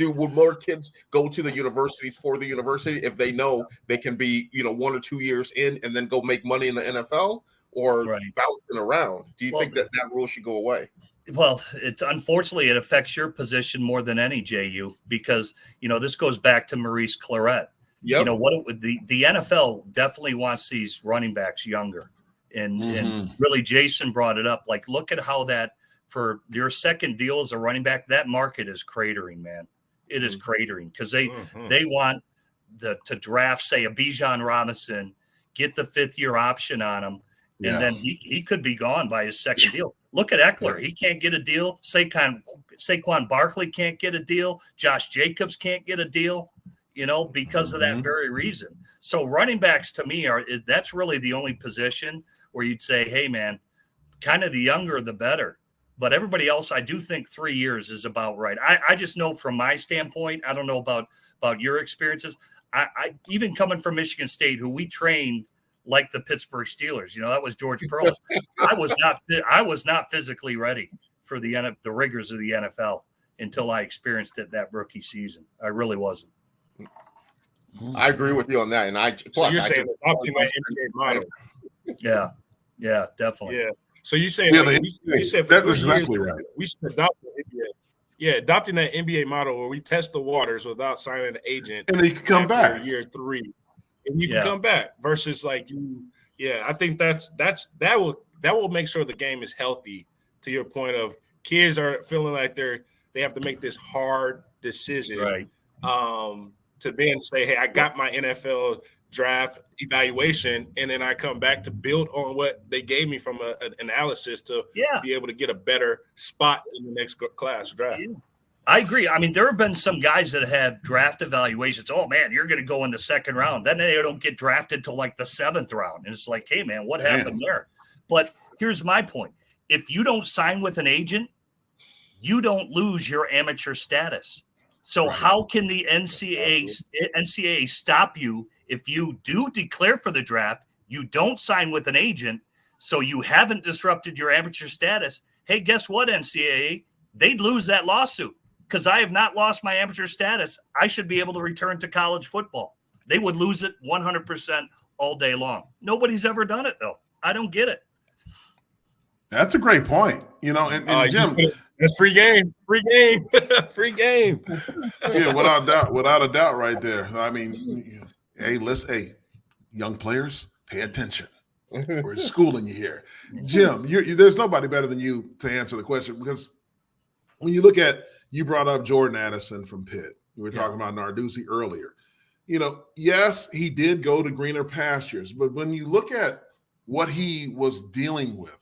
C: Would more kids go to the universities for the university if they know they can be, 1 or 2 years in and then go make money in the NFL, or bouncing around? Do you think that rule should go away?
D: Well, unfortunately it affects your position more than any, Jehuu, because this goes back to Maurice Claret.
C: Yep.
D: The NFL definitely wants these running backs younger, and really Jason brought it up. Like, look at how that for your second deal as a running back, that market is cratering, man. It is cratering because they want to draft, say, a Bijan Robinson, get the 5th-year option on him, and then he could be gone by his second deal. Look at Eckler. He can't get a deal. Saquon Barkley can't get a deal. Josh Jacobs can't get a deal, because of that very reason. So running backs to me that's really the only position where you'd say, hey, man, kind of the younger, the better. But everybody else, I do think 3 years is about right. I just know from my standpoint, I don't know about your experiences. I even coming from Michigan State, who we trained like the Pittsburgh Steelers, that was George Perles. I was not physically ready for the rigors of the NFL until I experienced it that rookie season. I really wasn't.
C: I agree with you on that. And
B: you're saying adopting that NBA model.
D: Yeah, definitely.
B: Yeah. So you say
A: you said for that's exactly
B: years,
A: right.
B: We should adopt the NBA. Yeah, adopting that NBA model where we test the waters without signing an agent,
A: and then you can come back
B: year 3, and you can come back. Versus I think that will make sure the game is healthy. To your point of kids are feeling like they have to make this hard decision,
D: right?
B: To then say, hey, I got my NFL draft evaluation, and then I come back to build on what they gave me from an analysis to be able to get a better spot in the next class draft.
D: Yeah. I agree. I mean, there have been some guys that have draft evaluations. Oh man, you're going to go in the 2nd round. Then they don't get drafted till like the 7th round. And it's like, hey man, what happened there? But here's my point. If you don't sign with an agent, you don't lose your amateur status. So how can the NCAA stop you if you do declare for the draft, you don't sign with an agent, so you haven't disrupted your amateur status? Hey, guess what, NCAA? They'd lose that lawsuit because I have not lost my amateur status. I should be able to return to college football. They would lose it 100% all day long. Nobody's ever done it, though. I don't get it.
A: That's a great point. And Jim,
B: that's free game. Free game.
A: Yeah, without a doubt, right there. I mean, hey, young players, pay attention. We're schooling you here, Jim. There's nobody better than you to answer the question, because when you look at, you brought up Jordan Addison from Pitt. We were talking about Narduzzi earlier. Yes, he did go to greener pastures, but when you look at what he was dealing with.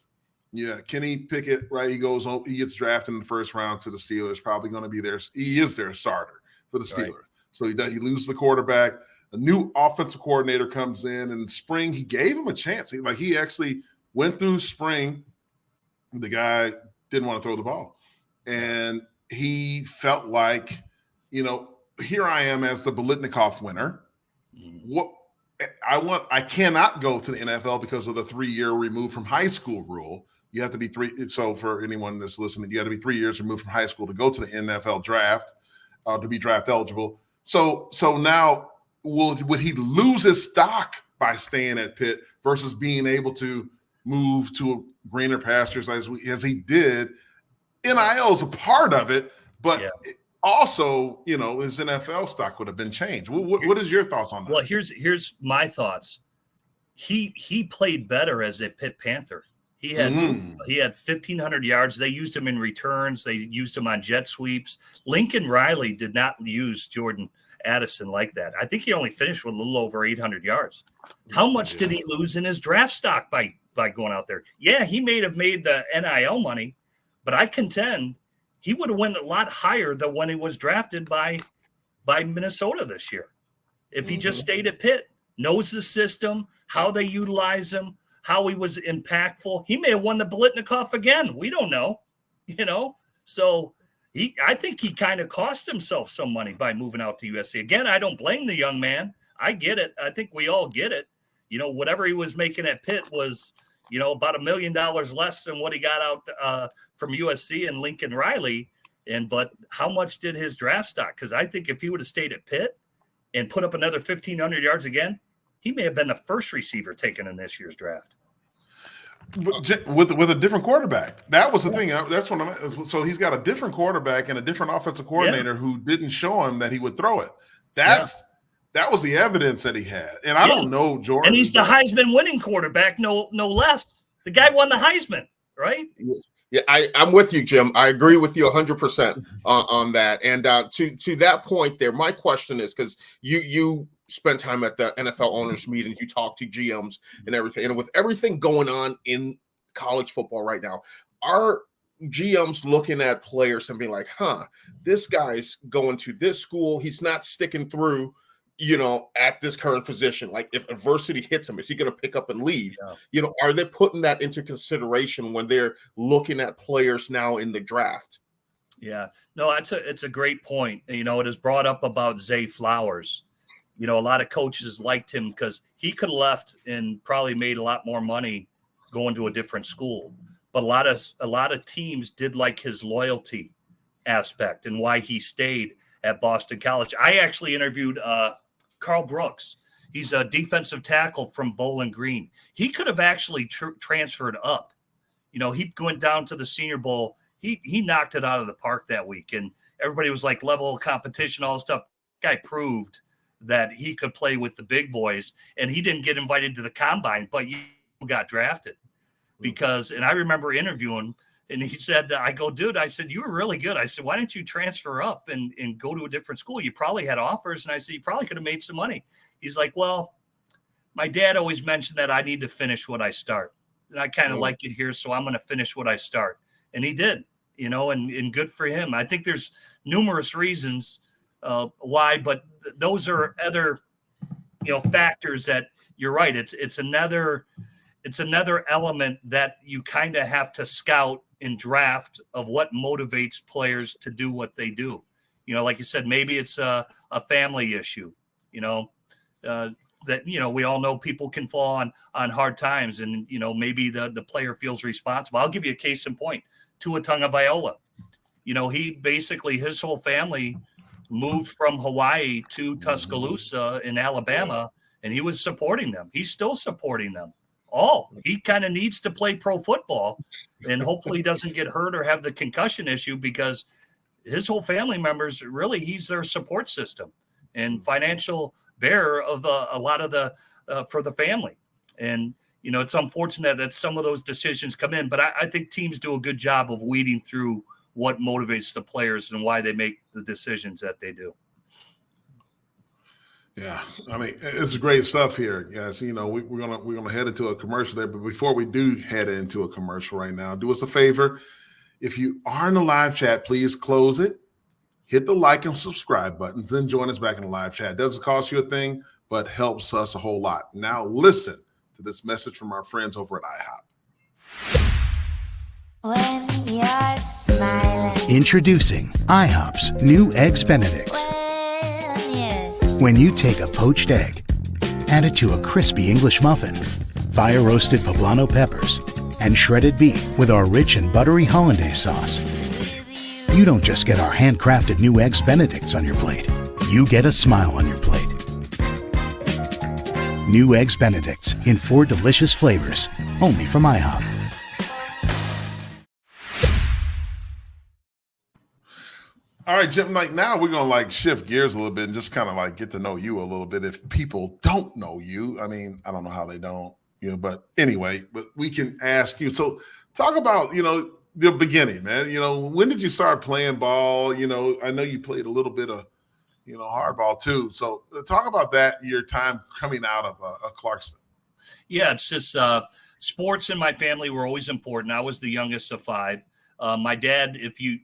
A: Yeah, Kenny Pickett, right? He gets drafted in the 1st round to the Steelers, probably going to be he is their starter for the Steelers. Right. So he loses the quarterback. A new offensive coordinator comes in spring. He gave him a chance. He actually went through spring. The guy didn't want to throw the ball. And he felt like, here I am as the Biletnikoff winner. What I cannot go to the NFL because of the 3-year removed from high school rule. You have to be 3. So for anyone that's listening, you have to be 3 years removed from high school to go to the NFL draft, to be draft eligible. So now would he lose his stock by staying at Pitt versus being able to move to greener pastures as he did? NIL is a part of it, but also, his NFL stock would have been changed. What is your thoughts on that?
D: Well, here's my thoughts. He played better as a Pitt Panther. He had 1,500 yards. They used him in returns. They used him on jet sweeps. Lincoln Riley did not use Jordan Addison like that. I think he only finished with a little over 800 yards. How much did he lose in his draft stock by going out there? Yeah, he may have made the NIL money, but I contend he would have went a lot higher than when he was drafted by Minnesota this year. If he just stayed at Pitt, knows the system, how they utilize him, how he was impactful, he may have won the Biletnikoff again. We don't know, So I think he kind of cost himself some money by moving out to USC. Again, I don't blame the young man. I get it. I think we all get it. Whatever he was making at Pitt was, about $1 million less than what he got out from USC and Lincoln Riley. But how much did his draft stock? Because I think if he would have stayed at Pitt and put up another 1,500 yards again, he may have been the first receiver taken in this year's draft.
A: With a different quarterback. That was the thing. That's what I'm. So he's got a different quarterback and a different offensive coordinator who didn't show him that he would throw it. That was the evidence that he had. And I don't know Jordan.
D: And he's the Heisman winning quarterback, no less. The guy won the Heisman, right?
C: Yeah, I'm with you, Jim. I agree with you 100% on that. And to that point there, my question is, because you spend time at the NFL owners meetings, you talk to GMs and everything. And with everything going on in college football right now, are GMs looking at players and being like, this guy's going to this school, he's not sticking through, at this current position? Like, if adversity hits him, is he going to pick up and leave? Yeah. Are they putting that into consideration when they're looking at players now in the draft?
D: Yeah, no, it's a great point. It is brought up about Zay Flowers. A lot of coaches liked him because he could have left and probably made a lot more money going to a different school. But a lot of teams did like his loyalty aspect and why he stayed at Boston College. I actually interviewed Carl Brooks. He's a defensive tackle from Bowling Green. He could have actually transferred up. He went down to the Senior Bowl. He knocked it out of the park that week, and everybody was like level of competition, all this stuff. Guy proved that he could play with the big boys, and he didn't get invited to the combine, but he got drafted because, and I remember interviewing, and he said, I go, dude, I said, you were really good. I said, why didn't you transfer up and go to a different school? You probably had offers. And I said, you probably could have made some money. He's like, well, my dad always mentioned that I need to finish what I start. And I kind of like it here, so I'm going to finish what I start. And he did, and good for him. I think there's numerous reasons why, but those are other, factors that you're right. It's another element that you kind of have to scout in draft of what motivates players to do what they do. Like you said, maybe it's a family issue, that, we all know people can fall on hard times, and, maybe the player feels responsible. I'll give you a case in point. Tua Tagovailoa. He basically, his whole family moved from Hawaii to Tuscaloosa in Alabama, and he was supporting them. He's still supporting them. He kind of needs to play pro football, and hopefully he doesn't get hurt or have the concussion issue, because his whole family members, really, he's their support system and financial bearer of a lot of the for the family. And it's unfortunate that some of those decisions come in, but I think teams do a good job of weeding through what motivates the players and why they make the decisions that they do.
A: Yeah, I mean, it's great stuff here, guys. We're gonna head into a commercial there, but before we do head into a commercial right now, do us a favor. If you are in the live chat, please close it, hit the like and subscribe buttons, then join us back in the live chat. It doesn't cost you a thing, but helps us a whole lot. Now listen to this message from our friends over at IHOP.
E: When you're smiling.
F: Introducing IHOP's new Eggs Benedicts. When you take a poached egg, add it to a crispy English muffin, fire-roasted poblano peppers, and shredded beef with our rich and buttery hollandaise sauce, you don't just get our handcrafted new Eggs Benedicts on your plate. You get a smile on your plate. New Eggs Benedicts in 4 delicious flavors, only from IHOP.
A: All right, Jim, now we're going to shift gears a little bit and just kind of get to know you a little bit. If people don't know you, I mean, I don't know how they don't. But anyway, but we can ask you. So talk about, the beginning, man. When did you start playing ball? I know you played a little bit of, hardball too. So talk about that, your time coming out of Clarkston.
D: Yeah, it's just sports in my family were always important. I was the youngest of five. My dad, if you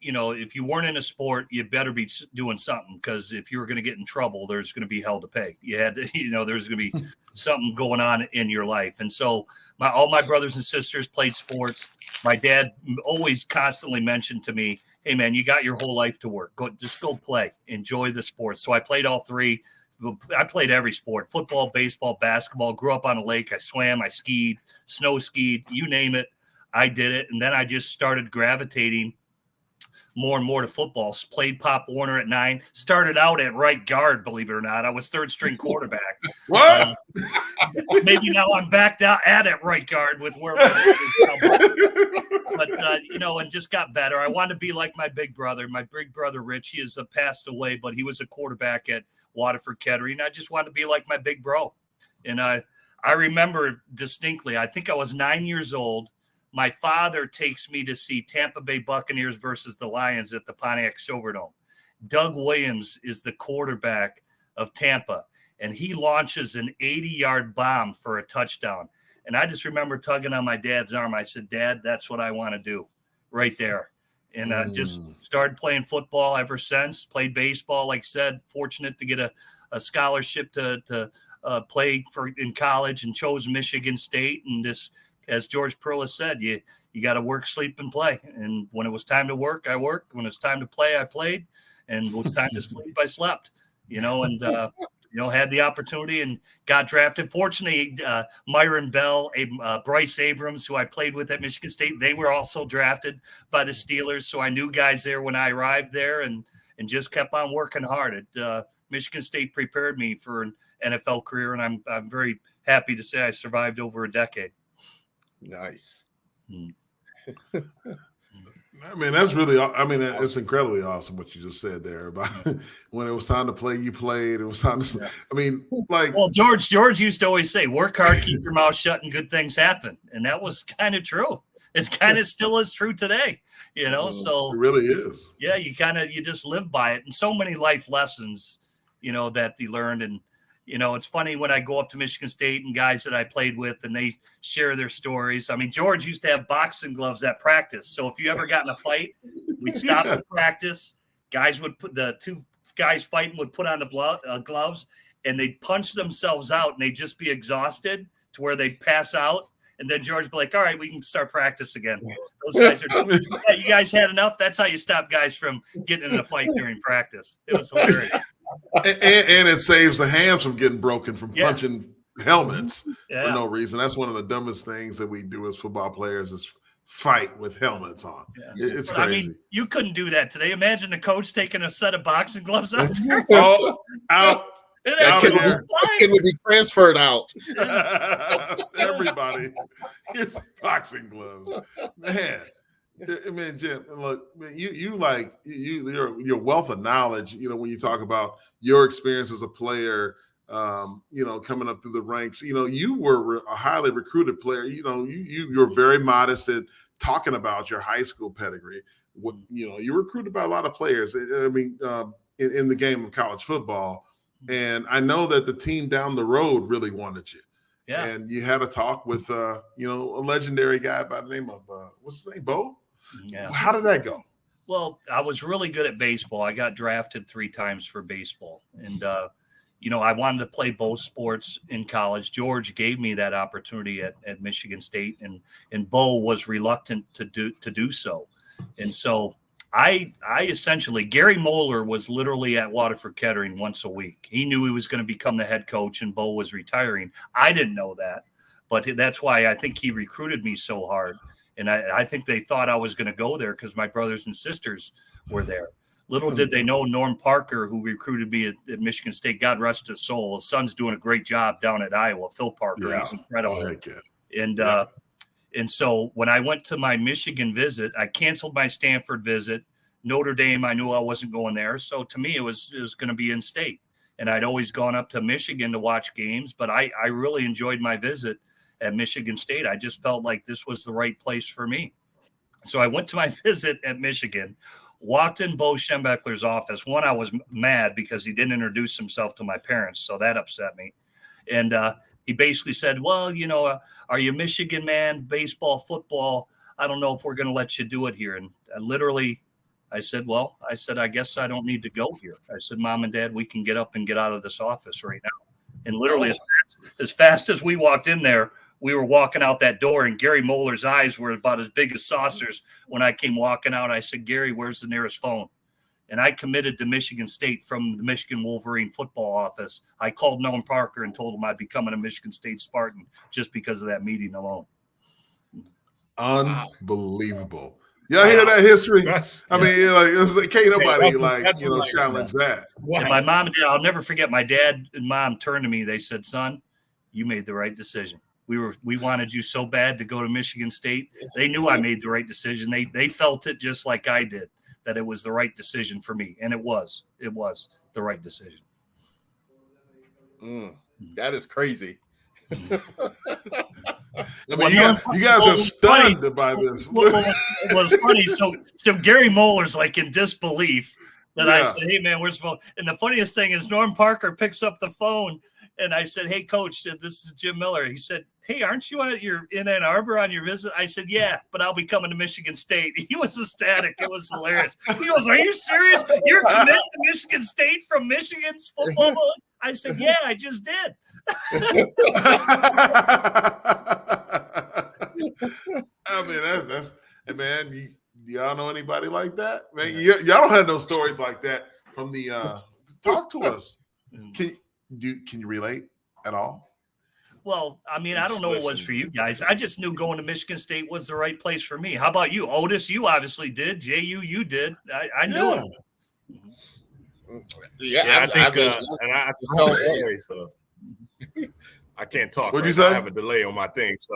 D: weren't in a sport, you better be doing something, because if you were going to get in trouble, there's going to be hell to pay. You had to, there's going to be something going on in your life. And so all my brothers and sisters played sports. My dad always constantly mentioned to me, hey man, you got your whole life to work. Just go play, enjoy the sports. So I played all three. I played every sport: football, baseball, basketball. Grew up on a lake. I swam, I skied, snow skied, you name it. I did it. And then I just started gravitating more and more to football. Played Pop Warner at 9. Started out at right guard, believe it or not. I was third string quarterback.
A: What?
D: Maybe now I'm back down at right guard with where but and just got better. I wanted to be like my big brother. My big brother Rich, he has passed away, but he was a quarterback at Waterford Kettering. I just wanted to be like my big bro. And I remember distinctly, I think I was 9 years old. My father takes me to see Tampa Bay Buccaneers versus the Lions at the Pontiac Silverdome. Doug Williams is the quarterback of Tampa, and he launches an 80-yard bomb for a touchdown. And I just remember tugging on my dad's arm. I said, Dad, that's what I want to do right there. And just started playing football ever since. Played baseball, like I said, fortunate to get a scholarship to play in college, and chose Michigan State. And just, as George Perles said, you got to work, sleep, and play. And when it was time to work, I worked. When it was time to play, I played. And when it was time to sleep, I slept. Had the opportunity and got drafted. Fortunately, Myron Bell, Bryce Abrams, who I played with at Michigan State, they were also drafted by the Steelers. So I knew guys there when I arrived there, and just kept on working hard. Michigan State prepared me for an NFL career, and I'm very happy to say I survived over a decade.
C: Nice.
A: I mean, that's really, it's incredibly awesome what you just said there about when it was time to play, you played. It was time to, Well,
D: George used to always say, work hard, keep your mouth shut, and good things happen. And that was kind of true. It's kind of still is true today, so.
A: It really is.
D: Yeah, you just live by it. And so many life lessons, that they learned. And, it's funny when I go up to Michigan State and guys that I played with, and they share their stories. I mean, George used to have boxing gloves at practice. So if you ever got in a fight, we'd stop at practice. Guys would the two guys fighting would put on the gloves, and they'd punch themselves out, and they'd just be exhausted to where they'd pass out. And then George would be like, all right, we can start practice again. Those guys are, you guys had enough? That's how you stop guys from getting in a fight during practice. It was hilarious.
A: And it saves the hands from getting broken from punching helmets for no reason. That's one of the dumbest things that we do as football players is fight with helmets on. Yeah. It's crazy.
D: I mean, you couldn't do that today. Imagine the coach taking a set of boxing gloves out there.
A: Out.
C: It would be transferred out.
A: Everybody. Here's boxing gloves. Man. I mean, Jim, look, your wealth of knowledge, when you talk about your experience as a player, coming up through the ranks, you were a highly recruited player. You're very modest in talking about your high school pedigree. You were recruited by a lot of players. I mean, in the game of college football. And I know that the team down the road really wanted you. Yeah. And you had a talk with, a legendary guy by the name of, what's his name, Bo? Yeah. How did that go?
D: Well, I was really good at baseball. I got drafted 3 times for baseball. And, I wanted to play both sports in college. George gave me that opportunity at Michigan State, and Bo was reluctant to do so. And so I essentially, Gary Moeller was literally at Waterford Kettering once a week. He knew he was going to become the head coach, and Bo was retiring. I didn't know that, but that's why I think he recruited me so hard. And I think they thought I was going to go there because my brothers and sisters were there. Little did they know Norm Parker, who recruited me at Michigan State, God rest his soul. His son's doing a great job down at Iowa. Phil Parker, he's incredible. And so when I went to my Michigan visit, I canceled my Stanford visit. Notre Dame, I knew I wasn't going there. So to me, it was going to be in state. And I'd always gone up to Michigan to watch games, but I really enjoyed my visit at Michigan State. I just felt like this was the right place for me. So I went to my visit at Michigan, walked in Bo Schembechler's office. One, I was mad because he didn't introduce himself to my parents, so that upset me. And he basically said, well, are you a Michigan man, baseball, football? I don't know if we're going to let you do it here. And I said, I guess I don't need to go here. I said, Mom and Dad, we can get up and get out of this office right now. And literally as fast as we walked in there, we were walking out that door, and Gary Moeller's eyes were about as big as saucers. When I came walking out, I said, Gary, where's the nearest phone? And I committed to Michigan State from the Michigan Wolverine football office. I called Norm Parker and told him I'd be coming a Michigan State Spartan just because of that meeting alone.
A: Unbelievable. Y'all hear that history? Can't nobody challenge that.
D: And my mom and dad, I'll never forget, my dad and mom turned to me. They said, son, you made the right decision. We wanted you so bad to go to Michigan State. They knew I made the right decision. They felt it just like I did, that it was the right decision for me. And it was the right decision.
C: That is crazy.
A: You guys are stunned by this.
D: It was funny. So Gary Moeller's like in disbelief that I said, hey, man, where's the phone? And the funniest thing is Norm Parker picks up the phone, and I said, hey, Coach, this is Jim Miller. He said, hey, aren't you you're in Ann Arbor on your visit? I said, yeah, but I'll be coming to Michigan State. He was ecstatic. It was hilarious. He goes, are you serious? You're committed to Michigan State from Michigan's football? I said, yeah, I just did.
A: I mean, that's man. Y'all know anybody like that? Man, y'all don't have no stories like that from the. Talk to us. Can you relate at all?
D: Well, I mean, I don't know what it was for you guys. I just knew going to Michigan State was the right place for me. How about you, Otis? You obviously did. Jehuu, you did. I knew it.
B: Yeah, I think, and I so I can't talk.
A: What'd you say?
B: I have a delay on my thing, so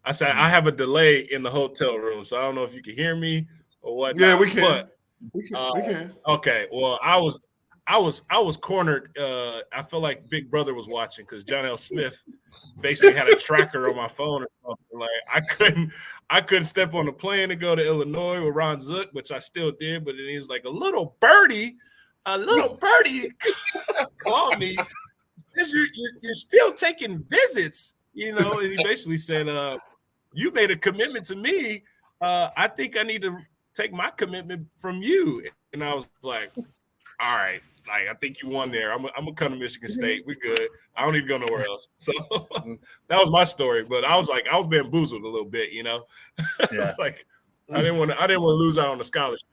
B: I said I have a delay in the hotel room, so I don't know if you can hear me or what.
A: Yeah, we can.
B: But,
A: we can.
B: Okay, well, I was cornered. I feel like Big Brother was watching because John L. Smith basically had a tracker on my phone or something. Like I couldn't step on the plane to go to Illinois with Ron Zook, which I still did. But then he was like, a little birdie called me. You're still taking visits, And he basically said, "You made a commitment to me. I think I need to take my commitment from you." And I was like, "All right." Like, I think you won there. I'm gonna come to Michigan State. We're good. I don't need to go nowhere else. So that was my story. But I was bamboozled a little bit, It's like I didn't want to lose out on the scholarship,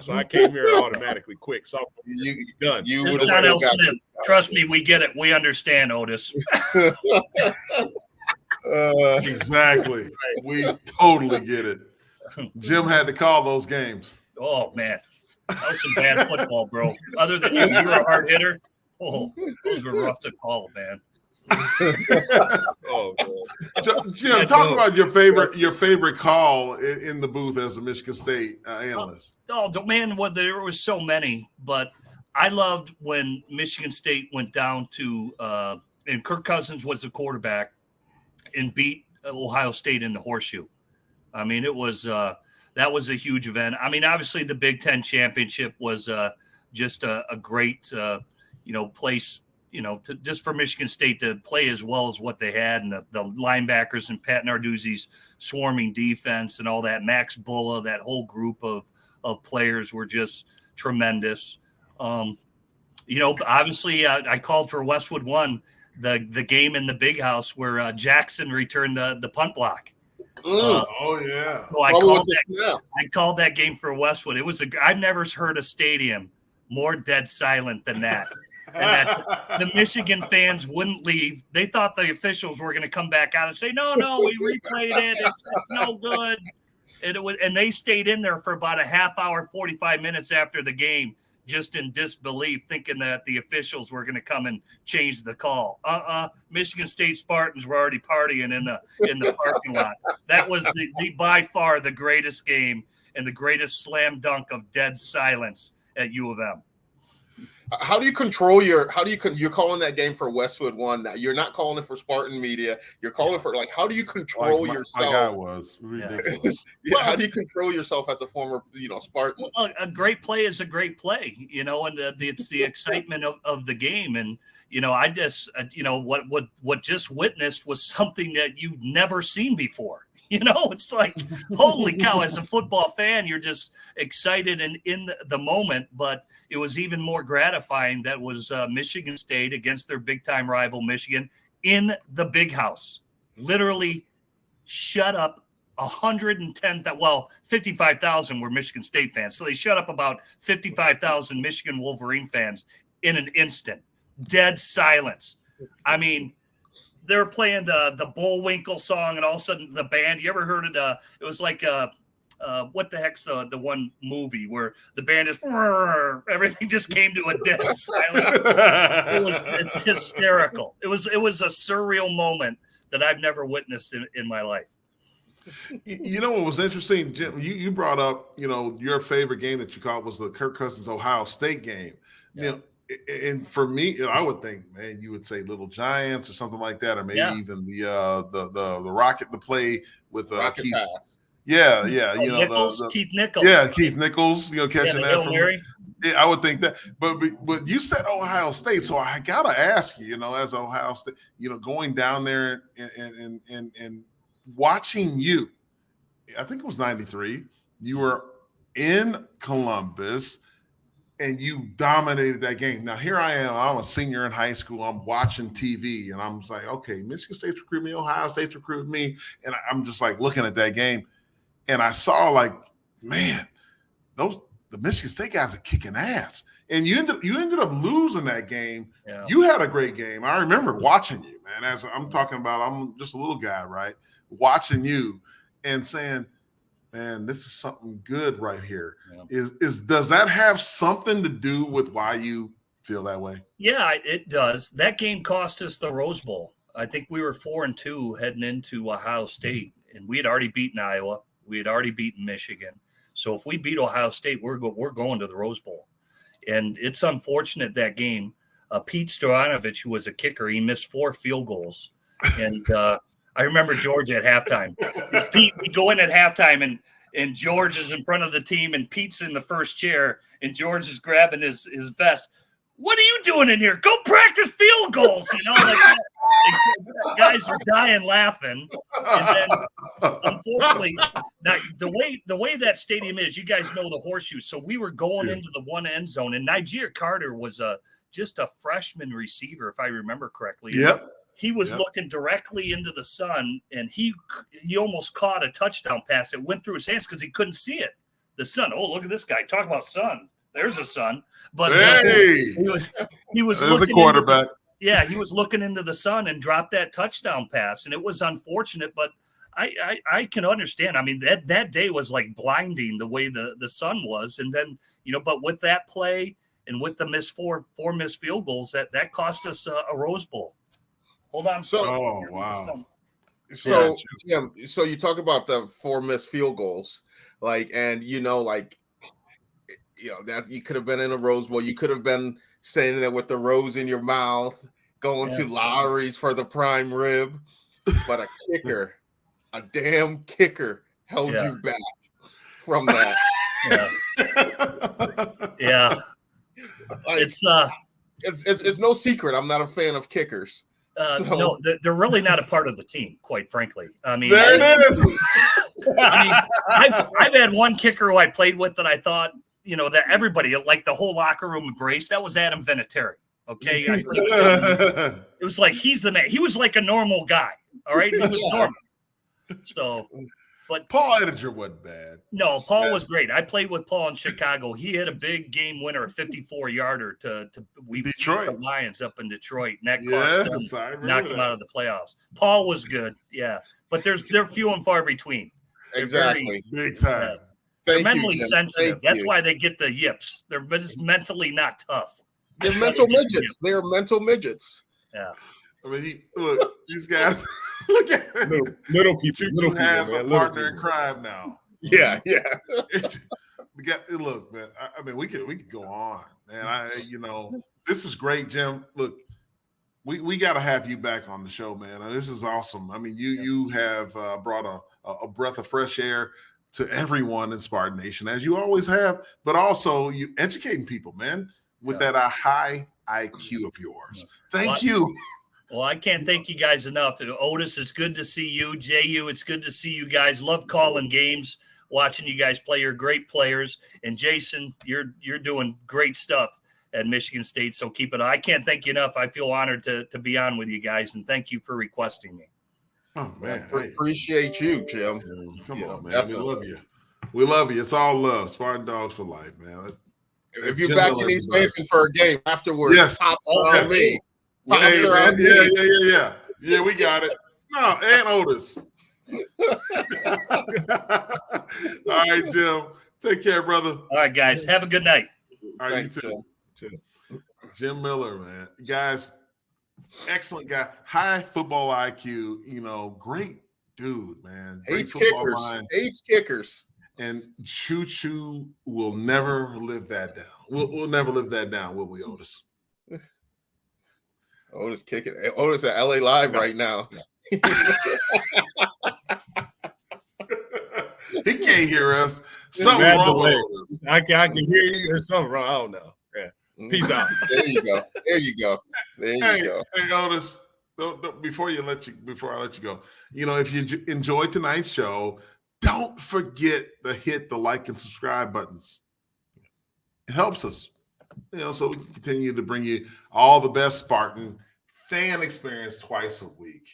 B: So I came here automatically quick. So you done.
D: You John L. Smith. Trust me, we get it. We understand, Otis.
A: Exactly. We totally get it. Jim had to call those games.
D: Oh man. That was some bad football, bro. Other than you were a hard hitter. Oh, those were rough to call, man.
A: Jim, talk about your favorite call in the booth as a Michigan State analyst.
D: Man, there were so many, but I loved when Michigan State went down to and Kirk Cousins was the quarterback and beat Ohio State in the horseshoe. I mean, it was that was a huge event. I mean, obviously the Big Ten championship was just a great, place, just for Michigan State to play as well as what they had, and the linebackers and Pat Narduzzi's swarming defense and all that. Max Bulla, that whole group of players were just tremendous. Obviously I called for Westwood 1, the game in the Big House where Jackson returned the punt block.
A: Oh yeah.
D: So I called that game for Westwood. It was I've never heard a stadium more dead silent than that. And that the Michigan fans wouldn't leave. They thought the officials were going to come back out and say, no, we replayed it. It's no good. And they stayed in there for about a half hour, 45 minutes after the game, just in disbelief, thinking that the officials were going to come and change the call. Michigan State Spartans were already partying in the parking lot. That was the by far the greatest game and the greatest slam dunk of dead silence at U of M.
C: How do you control you're calling that game for Westwood One now? You're not calling it for Spartan Media. You're calling it for how do you control yourself?
A: My guy was ridiculous.
C: Yeah, how do you control yourself as a former, Spartan?
D: Well, a great play is a great play, and it's the excitement of the game. And, I just, what just witnessed was something that you've never seen before. It's like, holy cow, as a football fan, you're just excited and in the moment. But it was even more gratifying that was Michigan State against their big-time rival, Michigan, in the big house. Literally shut up 55,000 were Michigan State fans. So they shut up about 55,000 Michigan Wolverine fans in an instant. Dead silence. I mean, they were playing the Bullwinkle song, and all of a sudden the band. You ever heard it? It was like what the heck's the one movie where the band is everything just came to a dead silence. It's hysterical. It was a surreal moment that I've never witnessed in my life.
A: What was interesting, Jim? You brought up your favorite game that you called was the Kirk Cousins Ohio State game.
D: Yeah.
A: And for me, I would think, man, you would say Little Giants or something like that, or maybe even the Rocket, the play with Keith. Pass. Yeah.
D: Keith Nichols.
A: Yeah, Keith Nichols. Catching that from. Yeah, I would think that. But you said Ohio State, so I gotta ask you, as Ohio State, going down there and watching you. I think it was '93. You were in Columbus. And you dominated that game. Now, here I am. I'm a senior in high school. I'm watching TV, and I'm just like, okay, Michigan State's recruiting me. Ohio State's recruiting me. And I'm just like looking at that game. And I saw man, the Michigan State guys are kicking ass. And you ended up losing that game. Yeah. You had a great game. I remember watching you, man. As I'm talking about, I'm just a little guy, right? Watching you and saying, man, this is something good right here. Yeah. Does that have something to do with why you feel that way? Yeah,
D: it does. That game cost us the Rose Bowl. I think we were 4-2 heading into Ohio State, and we had already beaten Iowa. We had already beaten Michigan. So if we beat Ohio State, we're going to the Rose Bowl. And it's unfortunate that game. Pete Stoyanovich, who was a kicker, he missed 4 field goals. And I remember George at halftime. Pete, we go in at halftime, and George is in front of the team, and Pete's in the first chair, and George is grabbing his vest. What are you doing in here? Go practice field goals. Guys are dying laughing. And then, unfortunately, now the way that stadium is, you guys know the horseshoe. So we were going into the one end zone, and Nigeria Carter was just a freshman receiver, if I remember correctly.
A: Yep.
D: He was looking directly into the sun, and he almost caught a touchdown pass. It went through his hands because he couldn't see it. The sun. Oh, look at this guy. Talk about sun. There's a sun. But he was looking
A: a quarterback.
D: He was looking into the sun and dropped that touchdown pass, and it was unfortunate. But I can understand. I mean, that day was like blinding the way the sun was, and then but with that play and with the four missed field goals, that cost us a Rose Bowl. Hold on.
A: Wow.
C: So Jim, so you talk about the 4 missed field goals, that you could have been in a Rose Bowl. You could have been standing there with the rose in your mouth, going to Lowry's for the prime rib, but a damn kicker held you back from that.
D: Yeah.
C: It's no secret. I'm not a fan of kickers.
D: No, they're really not a part of the team, quite frankly. I mean,
A: there it is.
D: I've had one kicker who I played with that I thought, that everybody, like the whole locker room embraced. That was Adam Vinatieri. Okay, it was like he's the man. He was like a normal guy. All right, he was normal. So, but
A: Paul Ettinger wasn't bad.
D: No, Paul was great. I played with Paul in Chicago. He had a big game winner, a 54-yarder to beat the Lions up in Detroit, and that cost them, knocked them out of the playoffs. Paul was good, but they're few and far between.
C: Exactly,
A: big time.
D: They're mentally sensitive. That's why they get the yips. They're just mentally not tough.
C: They're mental midgets. They're mental midgets.
D: Yeah.
A: I mean, look, these guys. Look at
C: little people.
A: Has a partner in crime now.
C: Yeah.
A: We got look, man. I mean, we could go on, man. This is great, Jim. Look, we got to have you back on the show, man. This is awesome. I mean, you have brought a breath of fresh air to everyone in Spartan Nation, as you always have, but also you educating people, man, with that high IQ of yours. Thank you.
D: Well, I can't thank you guys enough. Otis, it's good to see you. Jehuu, it's good to see you guys. Love calling games, watching you guys play. You're great players. And Jason, you're doing great stuff at Michigan State. So keep it. I can't thank you enough. I feel honored to be on with you guys, and thank you for requesting me.
A: Oh man,
C: appreciate you, Jim.
A: Come on, man. Definitely. We love you. We love you. It's all love. Spartan Dawgs for life, man.
C: If you're back in East Mason for a game afterwards,
A: yes,
C: on me.
A: Yeah. Yeah, we got it. No, and Otis. All right, Jim. Take care, brother.
D: All right, guys. Have a good night.
A: All right, thanks, you too. Jim Miller, man. Guys, excellent guy. High football IQ, great dude, man. Great
C: Hates kickers.
A: And Choo will never live that down. We'll never live that down, will we, Otis?
C: Otis kicking. Otis at LA Live right now.
A: He can't hear us. Something wrong with Otis.
B: I can hear you. There's something wrong. I don't know. Yeah. Peace out.
C: There you go. There you go.
A: Hey, Otis. Before I let you go, if you enjoyed tonight's show, don't forget to hit the like and subscribe buttons. It helps us, so we can continue to bring you all the best Spartan fan experience twice a week.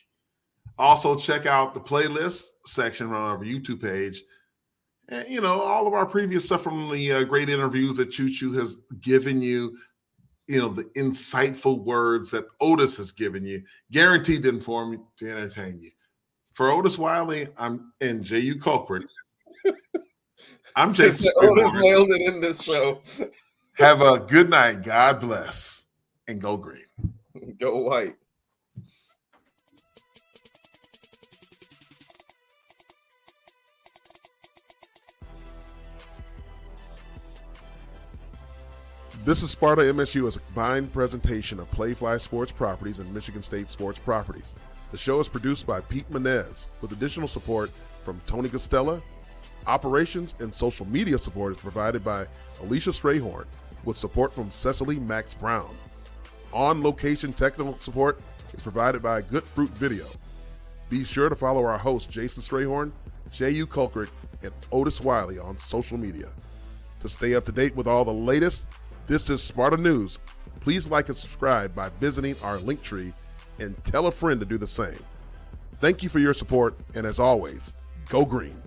A: Also, check out the playlist section on our YouTube page. And, all of our previous stuff from the great interviews that Choo has given you, the insightful words that Otis has given you, guaranteed to inform you, to entertain you. For Otis Wiley, and Jehuu Caulcrick, I'm Jason.
C: Otis nailed it in this show.
A: Have a good night. God bless. And go green.
C: Go white.
G: This is Sparta MSU as a combined presentation of Playfly Sports Properties and Michigan State Sports Properties. The show is produced by Pete Menez with additional support from Tony Costella. Operations and social media support is provided by Alicia Strayhorn with support from Cecily Max Brown. On-location technical support is provided by Good Fruit Video. Be sure to follow our hosts Jason Strayhorn, Jehuu Caulcrick, and Otis Wiley on social media. To stay up to date with all the latest, this is Sparta News. Please like and subscribe by visiting our link tree and tell a friend to do the same. Thank you for your support, and as always, go green.